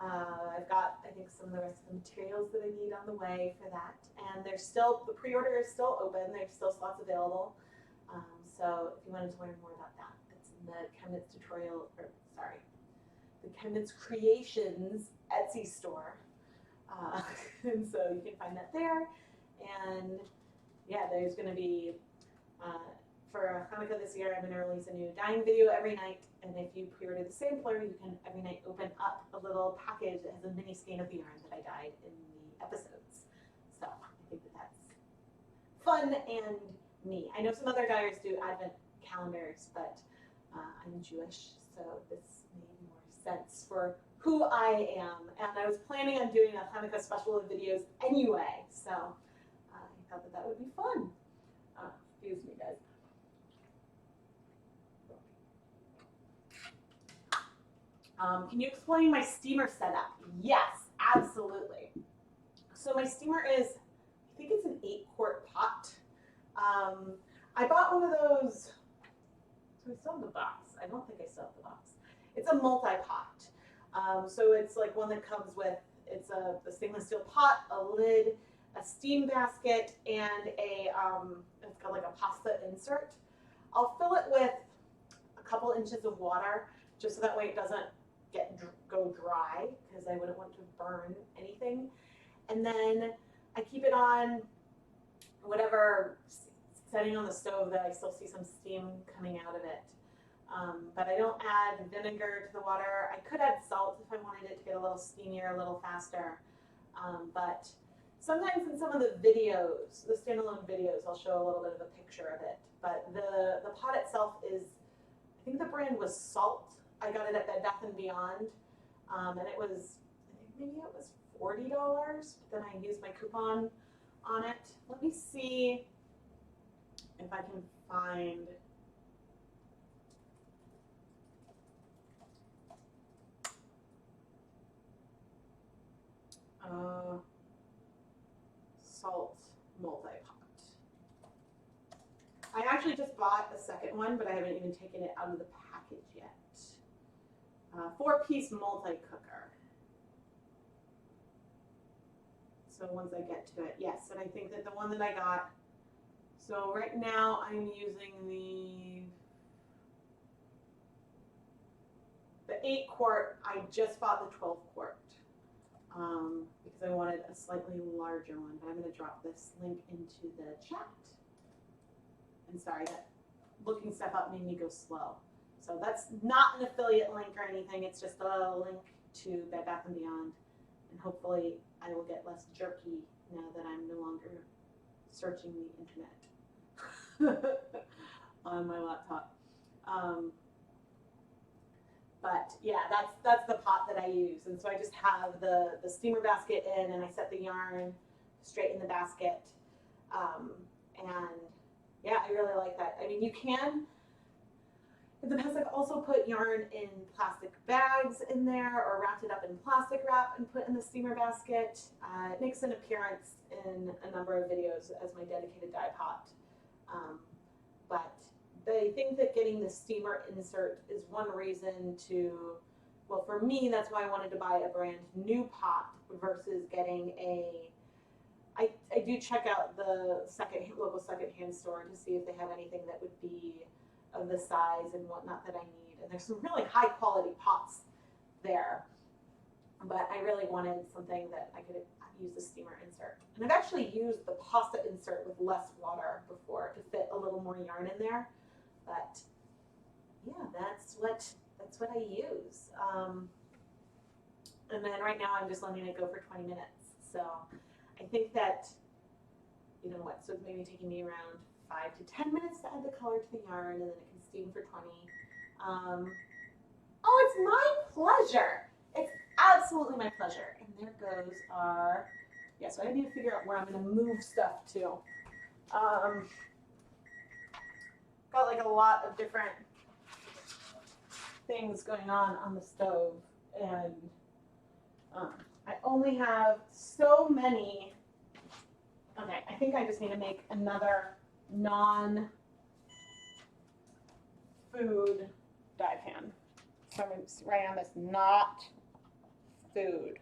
S1: I've got, I think, some of the rest of the materials that I need on the way for that. And there's still, the pre-order is still open. There's still slots available. So if you wanted to learn more about that, it's in the ChemKnits tutorial, or sorry, the ChemKnits Creations Etsy store. And so you can find that there. And yeah, there's going to be, for Hanukkah this year, I'm going to release a new dyeing video every night. And if you pre-order the sampler, you can every night open up a little package that has a mini skein of the yarn that I dyed in the episodes. So I think that that's fun and me. I know some other dyers do advent calendars, but I'm Jewish, so this made more sense for who I am. And I was planning on doing a Hanukkah special of videos anyway, so I thought that that would be fun. Excuse me, guys. Can you explain my steamer setup? Yes, absolutely. So my steamer is, I think it's an 8-quart pot. I bought one of those. So I still have the box. I don't think I still have the box. It's a multi-pot. So it's like one that comes with, it's a stainless steel pot, a lid, a steam basket, and it's got like a pasta insert. I'll fill it with a couple inches of water, just so that way it doesn't go dry, because I wouldn't want to burn anything. And then I keep it on whatever setting on the stove that I still see some steam coming out of it. But I don't add vinegar to the water. I could add salt if I wanted it to get a little steamier, a little faster. But sometimes in some of the videos, the standalone videos, I'll show a little bit of a picture of it. But the pot itself is, I think the brand was Salt. I got it at Bed Bath & Beyond. And it was, I think maybe it was $40, but then I used my coupon on it. Let me see if I can find. Salt multi-pot. I actually just bought a second one, but I haven't even taken it out of the package yet. 4-piece multi-cooker. So once I get to it, yes, and I think that the one that I got, so right now I'm using the 8-quart. I just bought the 12-quart. Because I wanted a slightly larger one, but I'm going to drop this link into the chat. And sorry, that looking stuff up made me go slow. So that's not an affiliate link or anything. It's just a link to Bed Bath & Beyond. And hopefully I will get less jerky now that I'm no longer searching the internet on my laptop. But yeah, that's the pot that I use. And so I just have the steamer basket in, and I set the yarn straight in the basket. And yeah, I really like that. I mean, you can, in the past, I've also put yarn in plastic bags in there, or wrapped it up in plastic wrap and put in the steamer basket. It makes an appearance in a number of videos as my dedicated dye pot. But I think that getting the steamer insert is one reason to, well, for me, that's why I wanted to buy a brand new pot versus getting I do check out the local secondhand store to see if they have anything that would be of the size and whatnot that I need. And there's some really high quality pots there, but I really wanted something that I could use the steamer insert. And I've actually used the pasta insert with less water before to fit a little more yarn in there. But yeah, that's what I use. And then right now I'm just letting it go for 20 minutes. So I think that, you know what, so it's maybe taking me around 5 to 10 minutes to add the color to the yarn, and then it can steam for 20. Oh, it's my pleasure. It's absolutely my pleasure. And there goes our, yeah, so I need to figure out where I'm going to move stuff to. Got like a lot of different things going on the stove, and I only have so many. Okay, I think I just need to make another non-food dye pan. So I'm going to write on this, not food.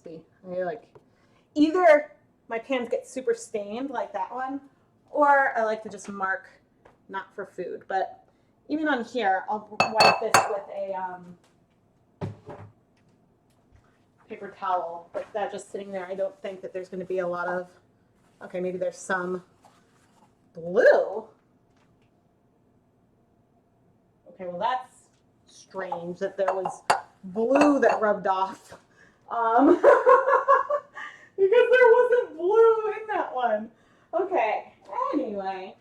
S1: See, I like either my pans get super stained like that one, or I like to just mark not for food. But even on here, I'll wipe this with a paper towel. But that just sitting there, I don't think that there's going to be a lot of, okay, maybe there's some blue. Okay, well that's strange that there was blue that rubbed off. Because there wasn't blue in that one. Okay, anyway.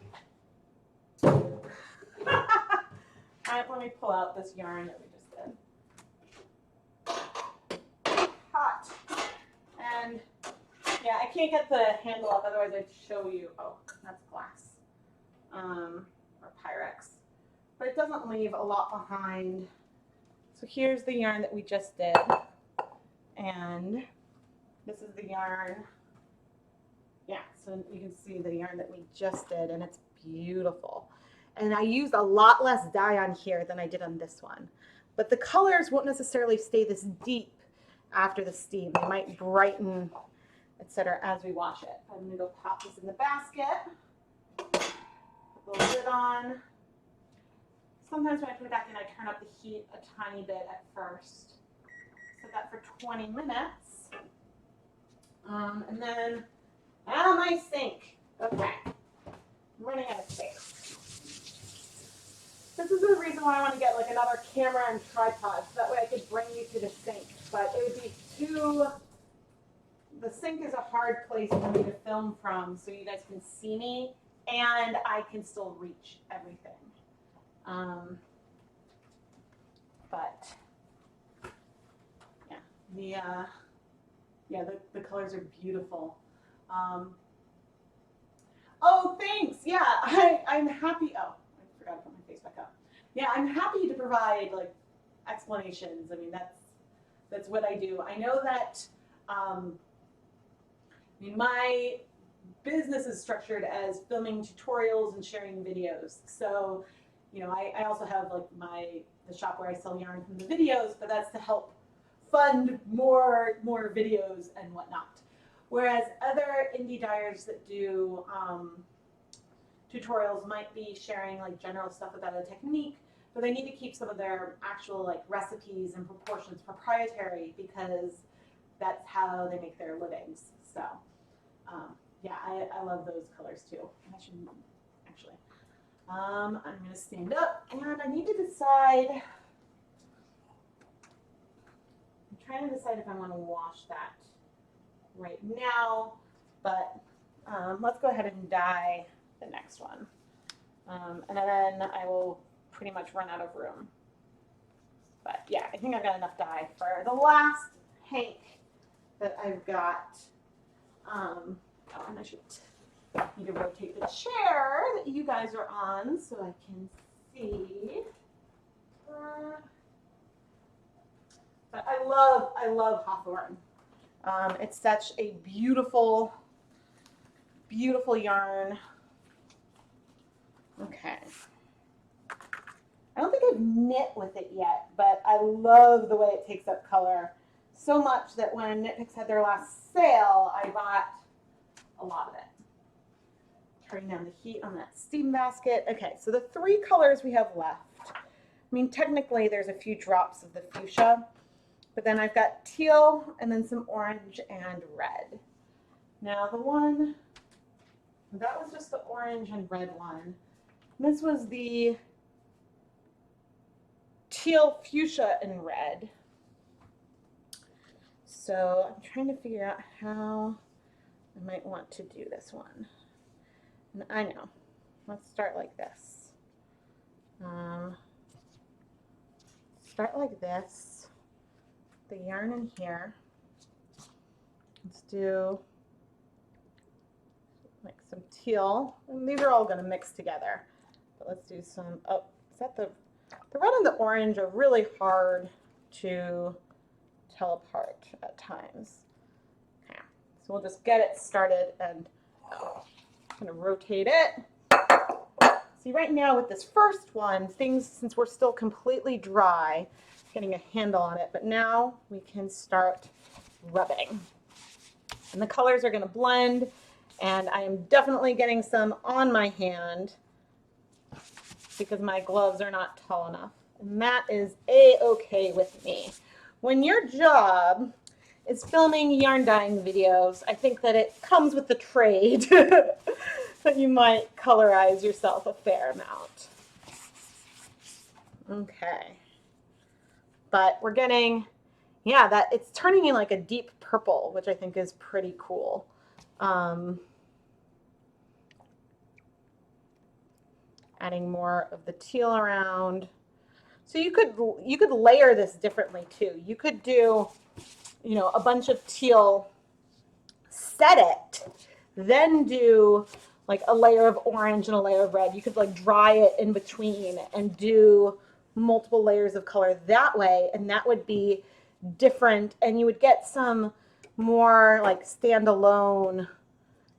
S1: Alright, let me pull out this yarn that we just did. Hot. And yeah, I can't get the handle up, otherwise I'd show you. Oh, that's glass. Or Pyrex. But it doesn't leave a lot behind. So here's the yarn that we just did. And this is the yarn Yeah, so you can see the yarn that we just did, and it's beautiful. And I used a lot less dye on here than I did on this one. But the colors won't necessarily stay this deep after the steam. They might brighten, etc. as we wash it. I'm gonna go pop this in the basket. Put the lid on. Sometimes when I put it back in, I turn up the heat a tiny bit at first. Set that for 20 minutes. And then my sink. Okay. I'm running out of space. This is the reason why I want to get like another camera and tripod, so that way I could bring you to the sink. But it would be too, the sink is a hard place for me to film from, so you guys can see me and I can still reach everything. But yeah, the colors are beautiful. Oh, thanks. Yeah, I'm happy. Oh, I forgot to put my face back up. Yeah, I'm happy to provide like explanations. I mean, that's what I do. I know that I mean, my business is structured as filming tutorials and sharing videos. So, you know, I also have like the shop where I sell yarn from the videos, but that's to help fund more videos and whatnot. Whereas other indie dyers that do tutorials might be sharing like general stuff about a technique, but they need to keep some of their actual like recipes and proportions proprietary because that's how they make their livings. So yeah, I love those colors too. I should actually. I'm gonna stand up and I need to decide. I'm trying to decide if I want to wash that right now, but let's go ahead and dye the next one. And then I will pretty much run out of room. But yeah, I think I've got enough dye for the last hank that I've got. Oh, and I should need to rotate the chair that you guys are on so I can see. But I love hawthorn. It's such a beautiful, beautiful yarn. Okay. I don't think I've knit with it yet, but I love the way it takes up color so much that when Knit Picks had their last sale, I bought a lot of it. Turning down the heat on that steam basket. Okay, so the 3 colors we have left. I mean, technically there's a few drops of the fuchsia, but then I've got teal and then some orange and red. Now the one, that was just the orange and red one. This was the teal, fuchsia, and red. So I'm trying to figure out how I might want to do this one. And I know. Let's start like this. Start like this. The yarn in here. Let's do like some teal. And these are all going to mix together. But let's do some, oh, is that the red and the orange are really hard to tell apart at times. Okay, so we'll just get it started and I'm going to rotate it. See, right now with this first one, things, since we're still completely dry, getting a handle on it, but now we can start rubbing. And the colors are going to blend, and I am definitely getting some on my hand because my gloves are not tall enough. And that is a-okay with me. When your job is filming yarn dyeing videos, I think that it comes with the trade that you might colorize yourself a fair amount. Okay. But we're getting, yeah, that it's turning in like a deep purple, which I think is pretty cool. Adding more of the teal around. So you could layer this differently too. You could do, you know, a bunch of teal, set it, then do like a layer of orange and a layer of red. You could like dry it in between and do multiple layers of color that way, and that would be different, and you would get some more like standalone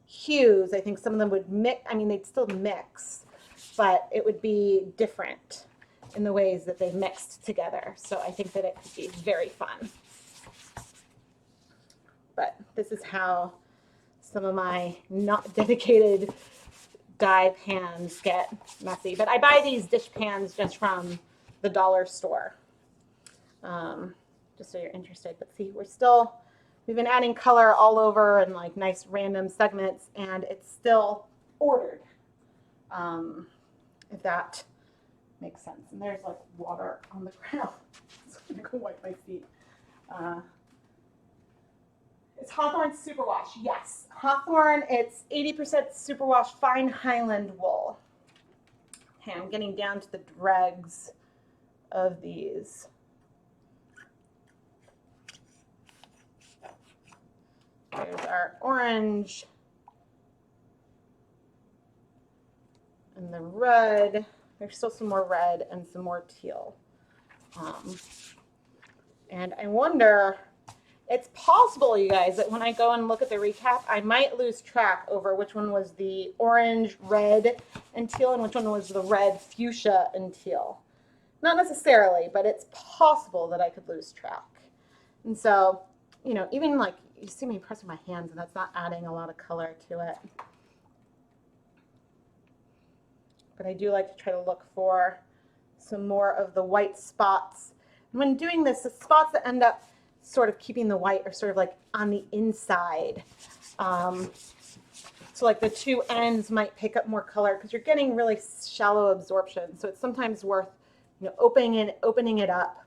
S1: hues, I think some of them would mix, I mean, they'd still mix, but it would be different in the ways that they mixed together. So I think that it could be very fun. But this is how some of my not dedicated dye pans get messy. But I buy these dish pans just from the dollar store, just so you're interested. But see, we've been adding color all over and like nice random segments, and it's still ordered, if that makes sense. And there's like water on the ground. So I'm gonna go wipe my feet. It's Hawthorne Superwash. Yes, Hawthorne. It's 80% superwash fine Highland wool. Okay, I'm getting down to the dregs of these. There's our orange and the red. There's still some more red and some more teal. And I wonder, it's possible, you guys, that when I go and look at the recap, I might lose track over which one was the orange, red, and teal, and which one was the red, fuchsia, and teal. Not necessarily, but it's possible that I could lose track. And so, you know, even like, you see me pressing my hands, and that's not adding a lot of color to it. But I do like to try to look for some more of the white spots. And when doing this, the spots that end up sort of keeping the white are sort of like on the inside. So like the two ends might pick up more color because you're getting really shallow absorption. So it's sometimes worth, you know, opening it up.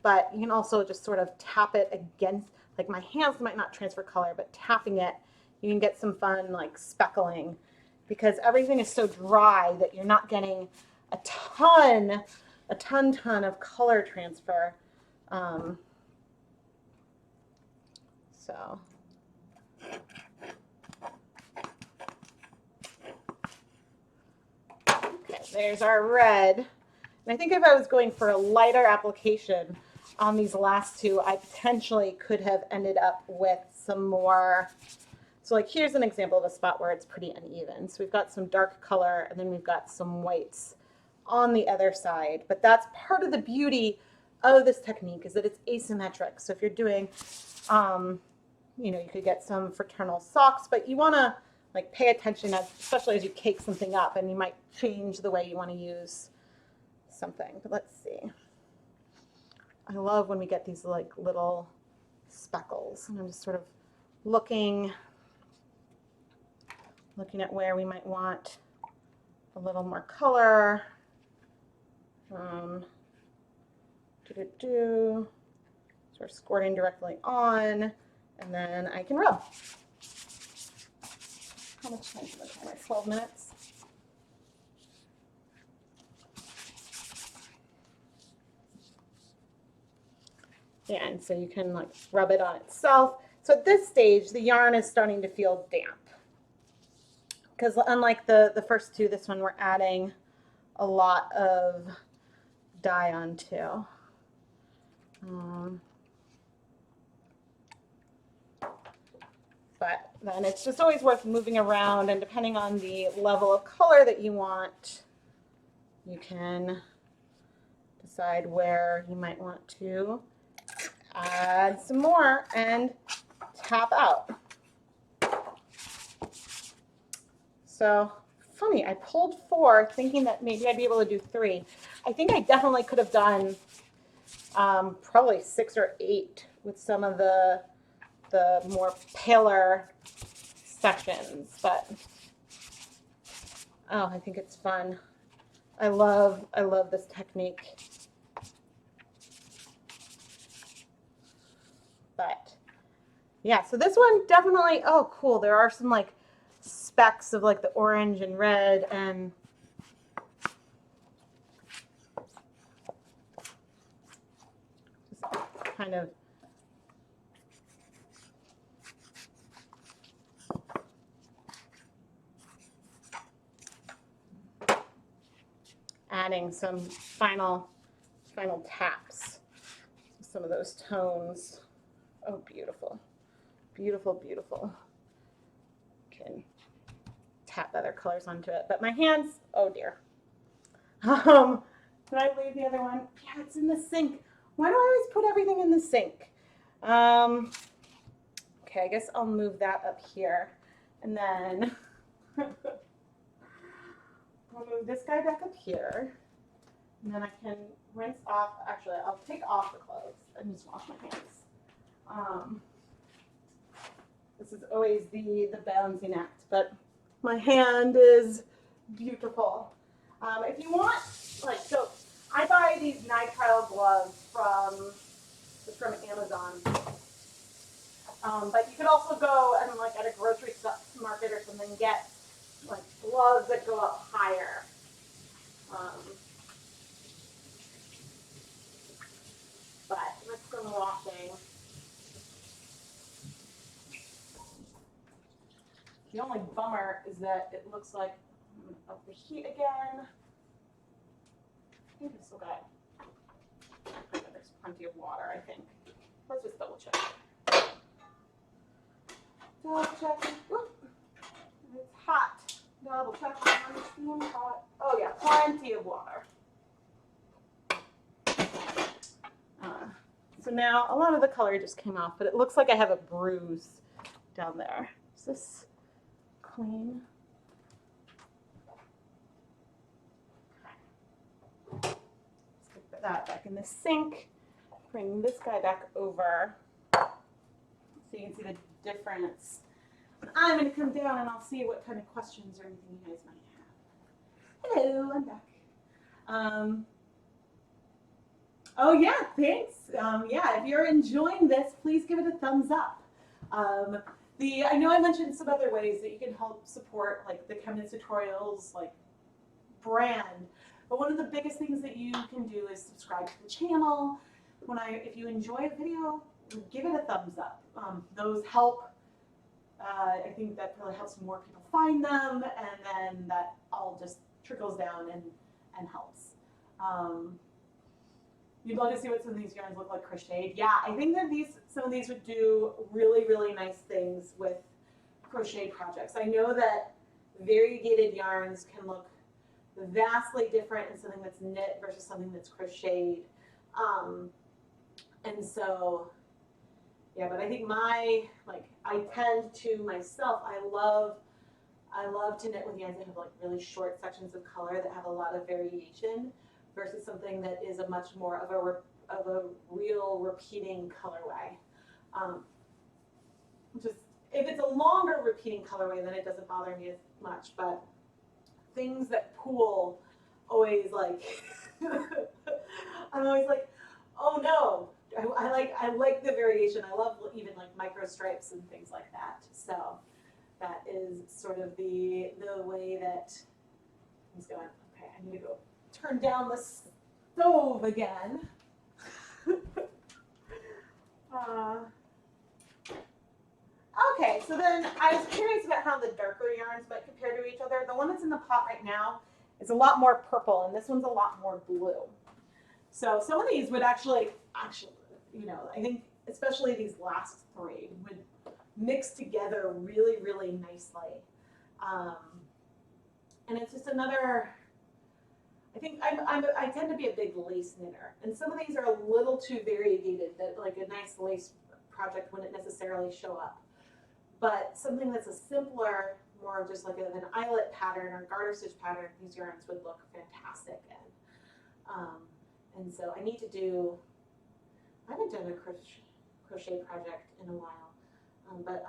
S1: But you can also just sort of tap it against, like my hands might not transfer color, but tapping it, you can get some fun like speckling, because everything is so dry that you're not getting a ton of color transfer. So okay, there's our red. And I think if I was going for a lighter application on these last two, I potentially could have ended up with some more. So like here's an example of a spot where it's pretty uneven. So we've got some dark color, and then we've got some whites on the other side. But that's part of the beauty of this technique, is that it's asymmetric. So if you're doing, you know, you could get some fraternal socks, but you want to like pay attention, especially as you cake something up, and you might change the way you want to use something. But let's see. I love when we get these like little speckles, and I'm just sort of looking at where we might want a little more color. Sort of squirting directly on, and then I can rub. How much time is the timer? 12 minutes. Yeah, and so you can like rub it on itself. So at this stage, the yarn is starting to feel damp, because unlike the first two, this one we're adding a lot of dye onto. But then it's just always worth moving around, and depending on the level of color that you want, you can decide where you might want to add some more and tap out. So funny, I pulled 4 thinking that maybe I'd be able to do 3. I think I definitely could have done probably 6 or 8 with some of the more paler sections, but oh, I think it's fun. I love this technique. But yeah, so this one definitely, oh cool, there are some like specks of like the orange and red, and just kind of adding some final taps to some of those tones. Oh, beautiful, beautiful, beautiful. Okay. tap the other colors onto it. But my hands, oh dear. Did I leave the other one? Yeah, it's in the sink. Why do I always put everything in the sink? Okay, I guess I'll move that up here. And then I'll move this guy back up here. And then I can rinse off, actually, I'll take off the clothes and just wash my hands. This is always the balancing act, but my hand is beautiful. If you want, like, so I buy these nitrile gloves from Amazon. But you could also go and like at a grocery market or something get like gloves that go up higher. But with some washing, the only bummer is that it looks like I'm gonna up the heat again. I think I still got. There's plenty of water, I think. Let's just double check. Double check. Whoop. It's hot. Double check. Hot. Oh yeah, plenty of water. So now a lot of the color just came off, but it looks like I have a bruise down there. Is this clean? Let's put that back in the sink. Bring this guy back over so you can see the difference. I'm going to come down and I'll see what kind of questions or anything you guys might have. Hello, I'm back. Oh yeah, thanks. Yeah, if you're enjoying this, please give it a thumbs up. I know I mentioned some other ways that you can help support like the ChemKnits tutorials like brand, but one of the biggest things that you can do is subscribe to the channel. If you enjoy a video, give it a thumbs up. Those help. I think that really helps more people find them, and then that all just trickles down and helps. You'd love to see what some of these yarns look like crocheted. Yeah, I think that some of these would do really, really nice things with crochet projects. I know that variegated yarns can look vastly different in something that's knit versus something that's crocheted. And so, yeah, but I think I tend to myself, I love to knit with yarns that have like really short sections of color that have a lot of variation versus something that is a much more of a real repeating colorway. Just if it's a longer repeating colorway, then it doesn't bother me as much. But things that pool always like, I'm always like, oh no. I like the variation. I love even like micro stripes and things like that. So that is sort of the way that things going. Okay, I need to go turn down the stove again. Okay, so then I was curious about how the darker yarns might compare to each other. The one that's in the pot right now is a lot more purple, and this one's a lot more blue. So some of these would actually, you know, I think especially these last three would mix together really, really nicely. And it's just another, I think I tend to be a big lace knitter, and some of these are a little too variegated that like a nice lace project wouldn't necessarily show up. But something that's a simpler, more just like an eyelet pattern or garter stitch pattern, these yarns would look fantastic in. And so I need to do, I haven't done a crochet project in a while, but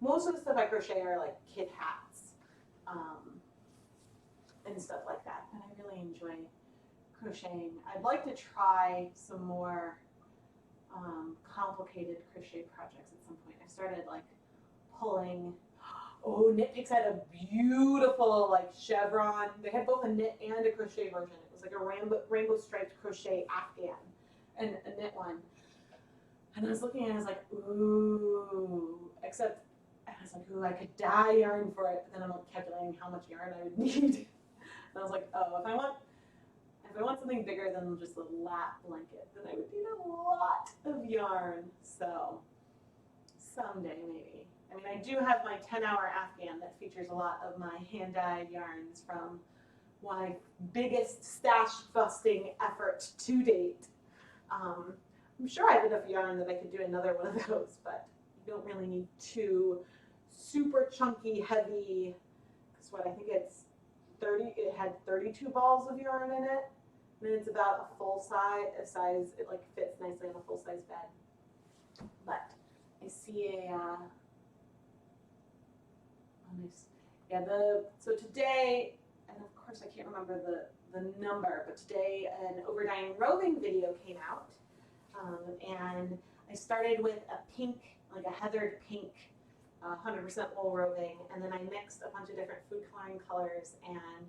S1: most of the stuff I crochet are like kid hats and stuff like that, and I really enjoy crocheting. I'd like to try some more complicated crochet projects at some point. I started like pulling, Knit Picks had a beautiful like chevron. They had both a knit and a crochet version. It was like a rainbow striped crochet afghan and a knit one. And I was looking and I was like, ooh, except I was like, ooh, I could dye yarn for it. But then I'm like calculating how much yarn I would need. And I was like, oh, if I want something bigger than just a lap blanket, then I would need a lot of yarn. So someday maybe. I mean, I do have my 10-hour Afghan that features a lot of my hand-dyed yarns from my biggest stash busting effort to date. I'm sure I have enough yarn that I could do another one of those, but you don't really need two super chunky, heavy, because what I think it's 30, it had 32 balls of yarn in it, and it's about a full size, it like fits nicely on a full size bed. But I see a, oh nice, yeah, so today, and of course I can't remember the number, but today an overdying roving video came out. And I started with a pink, like a heathered pink, 100% wool roving, and then I mixed a bunch of different food coloring colors and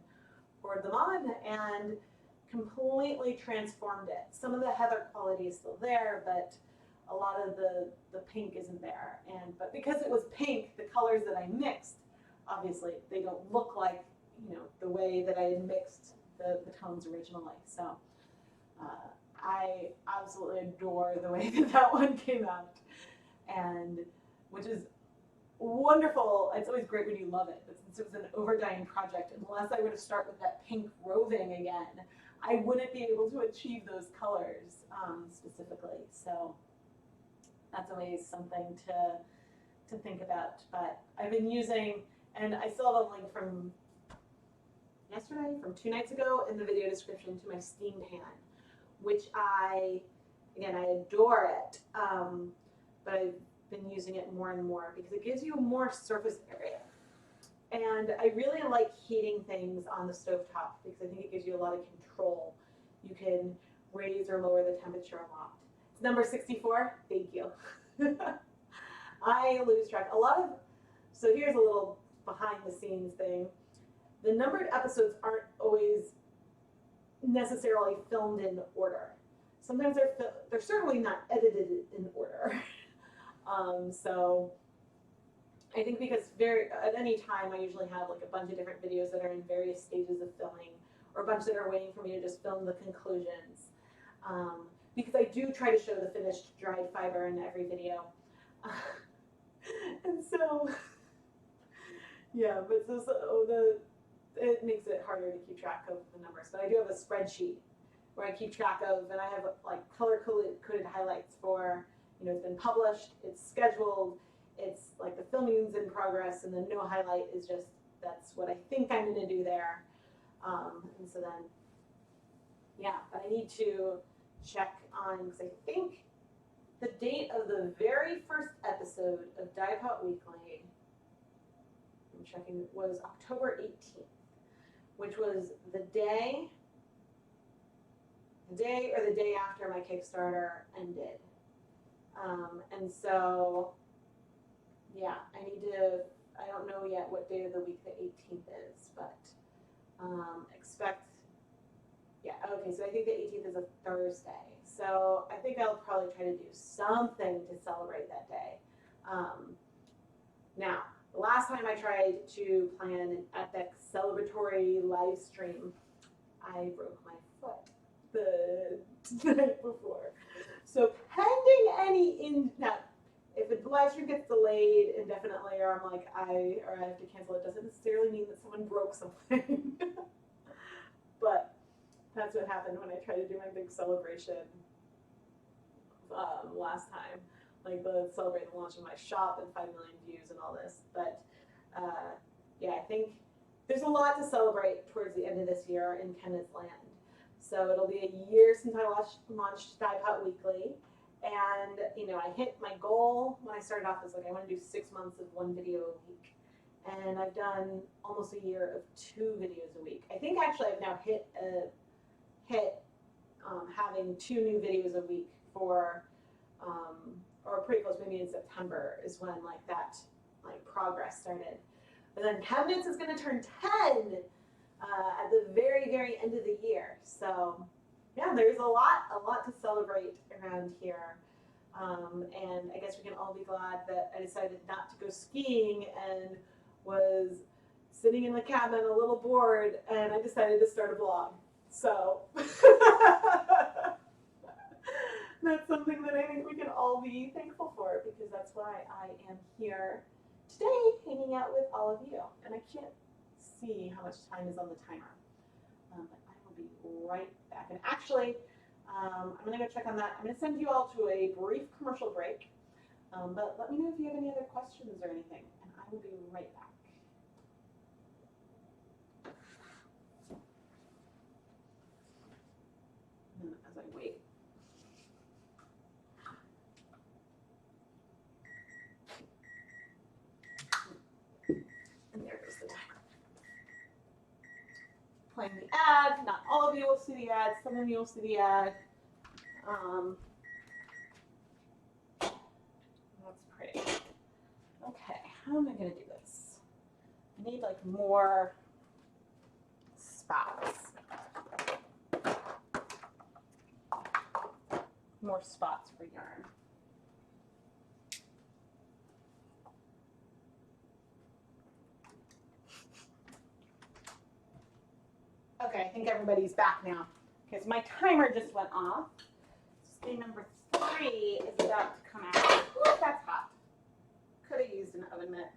S1: poured them on and completely transformed it. Some of the heather quality is still there, but a lot of the pink isn't there. But because it was pink, the colors that I mixed, obviously, they don't look like, you know, the way that I had mixed the tones originally. So. I absolutely adore the way that one came out, and which is wonderful. It's always great when you love it, but since it was an overdying project, unless I were to start with that pink roving again, I wouldn't be able to achieve those colors specifically. So that's always something to think about. But I've been using, and I still have a link from yesterday, from 2 nights ago, in the video description to my steam pan, which I adore it, but I've been using it more and more because it gives you more surface area. And I really like heating things on the stovetop because I think it gives you a lot of control. You can raise or lower the temperature a lot. It's number 64, thank you. I lose track. So here's a little behind the scenes thing. The numbered episodes aren't always necessarily filmed in order. Sometimes they're certainly not edited in order. So I think because at any time I usually have like a bunch of different videos that are in various stages of filming, or a bunch that are waiting for me to just film the conclusions. Because I do try to show the finished dried fiber in every video. And so, yeah, but it makes it harder to keep track of the numbers. But I do have a spreadsheet where I keep track of, and I have like color-coded highlights for, you know, it's been published, it's scheduled, it's like the filming's in progress, and then no highlight is just, that's what I think I'm going to do there. And so then, yeah, but I need to check on, because I think the date of the very first episode of Dye Pot Weekly, I'm checking, was October 18th. Which was the day or the day after my Kickstarter ended. And so, yeah, I don't know yet what day of the week the 18th is, but okay, so I think the 18th is a Thursday. So I think I'll probably try to do something to celebrate that day. Now, the last time I tried to plan an epic celebratory live stream, I broke my foot the night before. So pending any now, if a live stream gets delayed indefinitely, or I'm like I have to cancel it, doesn't necessarily mean that someone broke something. But that's what happened when I tried to do my big celebration last time. Like celebrate the launch of my shop and 5 million views and all this. But yeah, I think there's a lot to celebrate towards the end of this year in ChemKnits land. So it'll be a year since I launched Dye Pot Weekly. And, you know, I hit my goal when I started off as like, I want to do 6 months of 1 video a week. And I've done almost a year of 2 videos a week. I think actually I've now hit having 2 new videos a week for, or pretty close, maybe in September is when like that like progress started. But then ChemKnits is going to turn 10 at the very, very end of the year. So yeah, there's a lot to celebrate around here. And I guess we can all be glad that I decided not to go skiing and was sitting in the cabin a little bored, and I decided to start a blog. So that's something that I think we can all be thankful for, because that's why I am here today hanging out with all of you. And I can't see how much time is on the timer. But I will be right back. And actually, I'm going to go check on that. I'm going to send you all to a brief commercial break. But let me know if you have any other questions or anything. And I will be right back. And as I wait. And there goes the timer. Playing the ad. Not all of you will see the ad. Some of you will see the ad. That's pretty. Okay, how am I going to do this? I need like more spots. More spots for yarn. Okay, I think everybody's back now. Okay, so my timer just went off. Skein number 3 is about to come out. Ooh, that's hot. Could have used an oven mitt.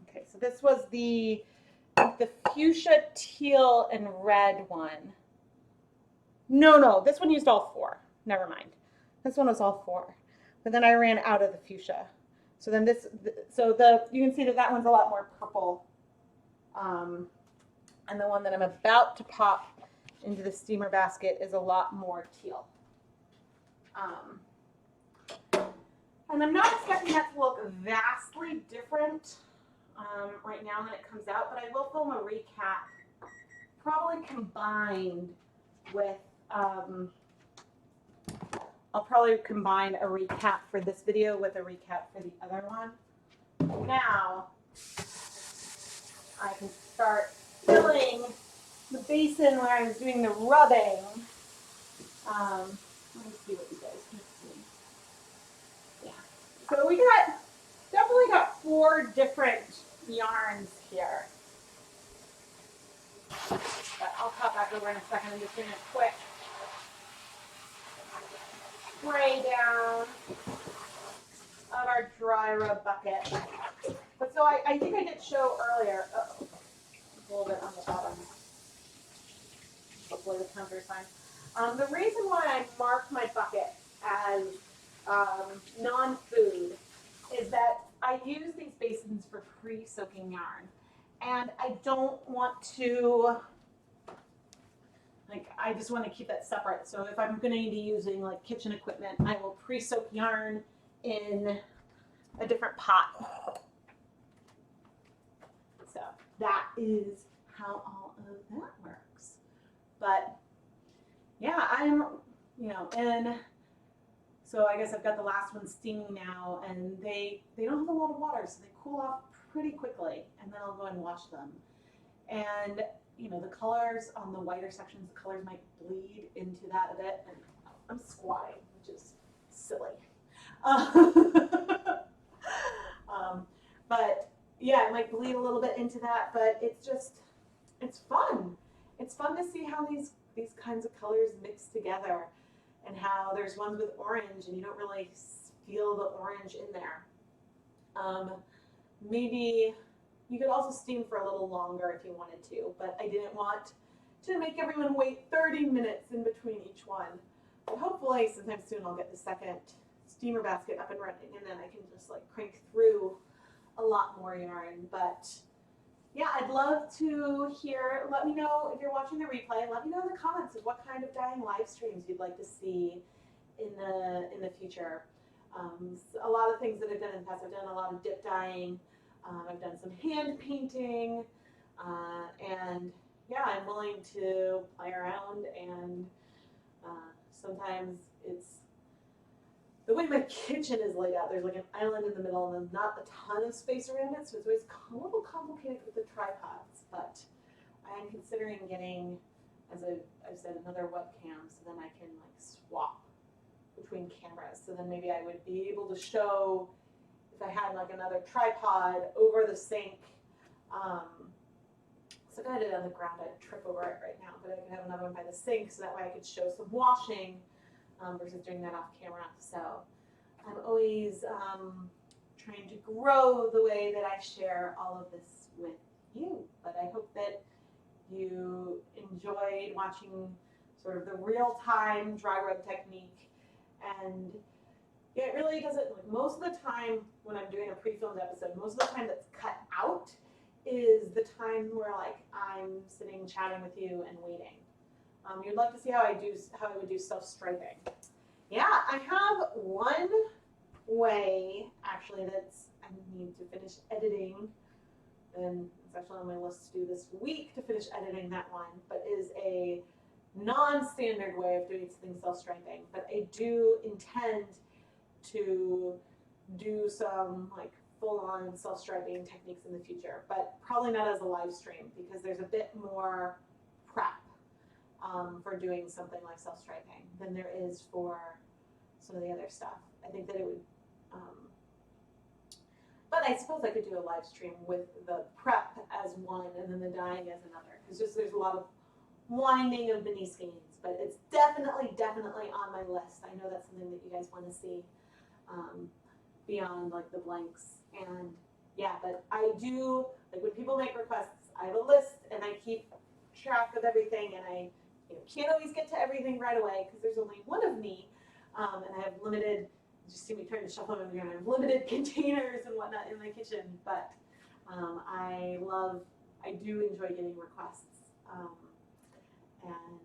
S1: Okay, so this was the fuchsia, teal, and red one. No, this one used all 4. Never mind. This one was all 4. But then I ran out of the fuchsia. So then you can see that one's a lot more purple. And the one that I'm about to pop into the steamer basket is a lot more teal. And I'm not expecting that to look vastly different right now when it comes out, but I will film a recap, probably combined with, I'll probably combine a recap for this video with a recap for the other one. Now, I can start filling the basin where I was doing the rubbing. Let me see what you guys can see. Yeah. So we definitely got 4 different yarns here. But I'll pop back over in a second. I'm just doing a quick spray down of our dry rub bucket. But so I think I did show earlier. Uh-oh. A little bit on the bottom. Hopefully the counter is fine. The reason why I mark my bucket as non-food is that I use these basins for pre-soaking yarn. And I don't want to, I just want to keep that separate. So if I'm going to be using like kitchen equipment, I will pre-soak yarn in a different pot. So that is how all of that works. But yeah, and so I guess I've got the last one steaming now, and they don't have a lot of water, so they cool off pretty quickly, and then I'll go and wash them. And the colors on the whiter sections, the colors might bleed into that a bit, and I'm squatting, which is silly. But yeah, it might bleed a little bit into that, but it's fun. It's fun to see how these kinds of colors mix together, and how there's ones with orange and you don't really feel the orange in there. Maybe you could also steam for a little longer if you wanted to, but I didn't want to make everyone wait 30 minutes in between each one. But hopefully sometime soon I'll get the second steamer basket up and running, and then I can just crank through a lot more yarn. But yeah, I'd love to hear, let me know if you're watching the replay, let me know in the comments of what kind of dyeing live streams you'd like to see in the future. A lot of things that I've done in the past, I've done a lot of dip dyeing, I've done some hand painting, and yeah, I'm willing to play around, and sometimes it's, the way my kitchen is laid out, there's an island in the middle and then not a ton of space around it, so it's always a little complicated with the tripods. But I am considering getting, as I've said, another webcam, so then I can swap between cameras. So then maybe I would be able to show, if I had another tripod over the sink. So if I had it on the ground, I'd trip over it right now, but I could have another one by the sink, so that way I could show some washing versus doing that off camera. So I'm always trying to grow the way that I share all of this with you. But I hope that you enjoyed watching sort of the real-time dry rub technique. And yeah, it really doesn't, like most of the time when I'm doing a pre-filmed episode, most of the time that's cut out is the time where like I'm sitting chatting with you and waiting. You'd love to see how I would do self-striping. Yeah, I have one way actually that's I need to finish editing, and it's actually on my list to do this week to finish editing that one, but is a non-standard way of doing something self-striping. But I do intend to do some like full-on self-striping techniques in the future, but probably not as a live stream because there's a bit more prep for doing something like self-striping than there is for some of the other stuff. I think that it would, but I suppose I could do a live stream with the prep as one and then the dyeing as another, because just there's a lot of winding of mini skeins, but it's definitely on my list. I know that's something that you guys want to see beyond like the blanks. And yeah, but I do, like when people make requests, I have a list and I keep track of everything, and I can't always get to everything right away because there's only one of me, and I have limited, just see me trying to shuffle them again, I have limited containers and whatnot in my kitchen, but I do enjoy getting requests. And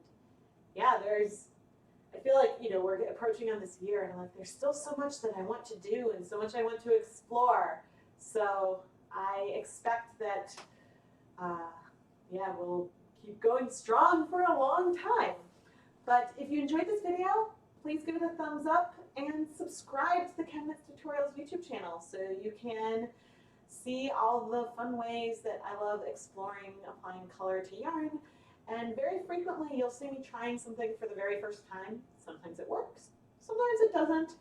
S1: yeah, I feel like, we're approaching on this year, and I'm like, there's still so much that I want to do and so much I want to explore. So I expect that, we'll keep going strong for a long time. But if you enjoyed this video, please give it a thumbs up and subscribe to the ChemKnits Tutorials YouTube channel so you can see all the fun ways that I love exploring applying color to yarn. And very frequently you'll see me trying something for the very first time. Sometimes it works, sometimes it doesn't,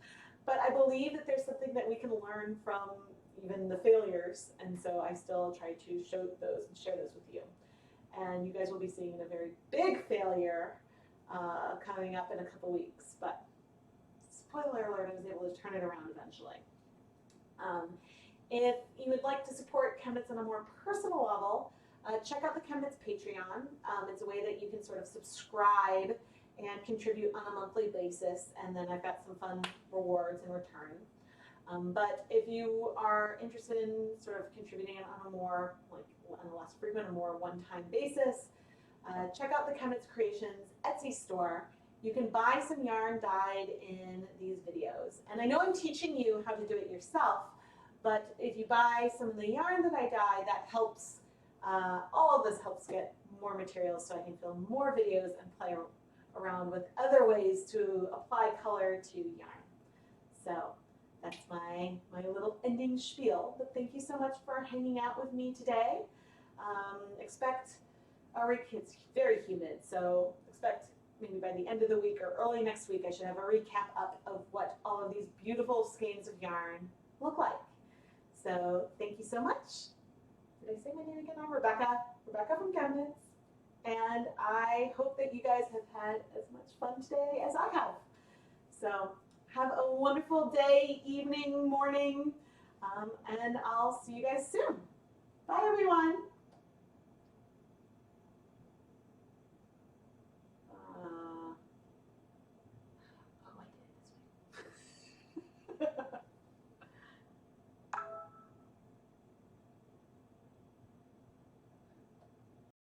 S1: but I believe that there's something that we can learn from even the failures, and so I still try to show those and share those with you. And you guys will be seeing a very big failure coming up in a couple weeks, but spoiler alert, I was able to turn it around eventually. If you would like to support ChemKnits on a more personal level, check out the ChemKnits Patreon. It's a way that you can sort of subscribe and contribute on a monthly basis, and then I've got some fun rewards in return. But if you are interested in sort of contributing on a more, on a less frequent, a more one-time basis, check out the ChemKnits Creations Etsy store. You can buy some yarn dyed in these videos. And I know I'm teaching you how to do it yourself, but if you buy some of the yarn that I dye, that helps, all of this helps get more materials so I can film more videos and play around with other ways to apply color to yarn. So that's my little ending spiel, but thank you so much for hanging out with me today. Expect it's very humid, so expect maybe by the end of the week or early next week I should have a recap up of what all of these beautiful skeins of yarn look like. So thank you so much. Did I say my name again? I'm Rebecca from ChemKnits, and I hope that you guys have had as much fun today as I have. So have a wonderful day, evening, morning, and I'll see you guys soon. Bye, everyone.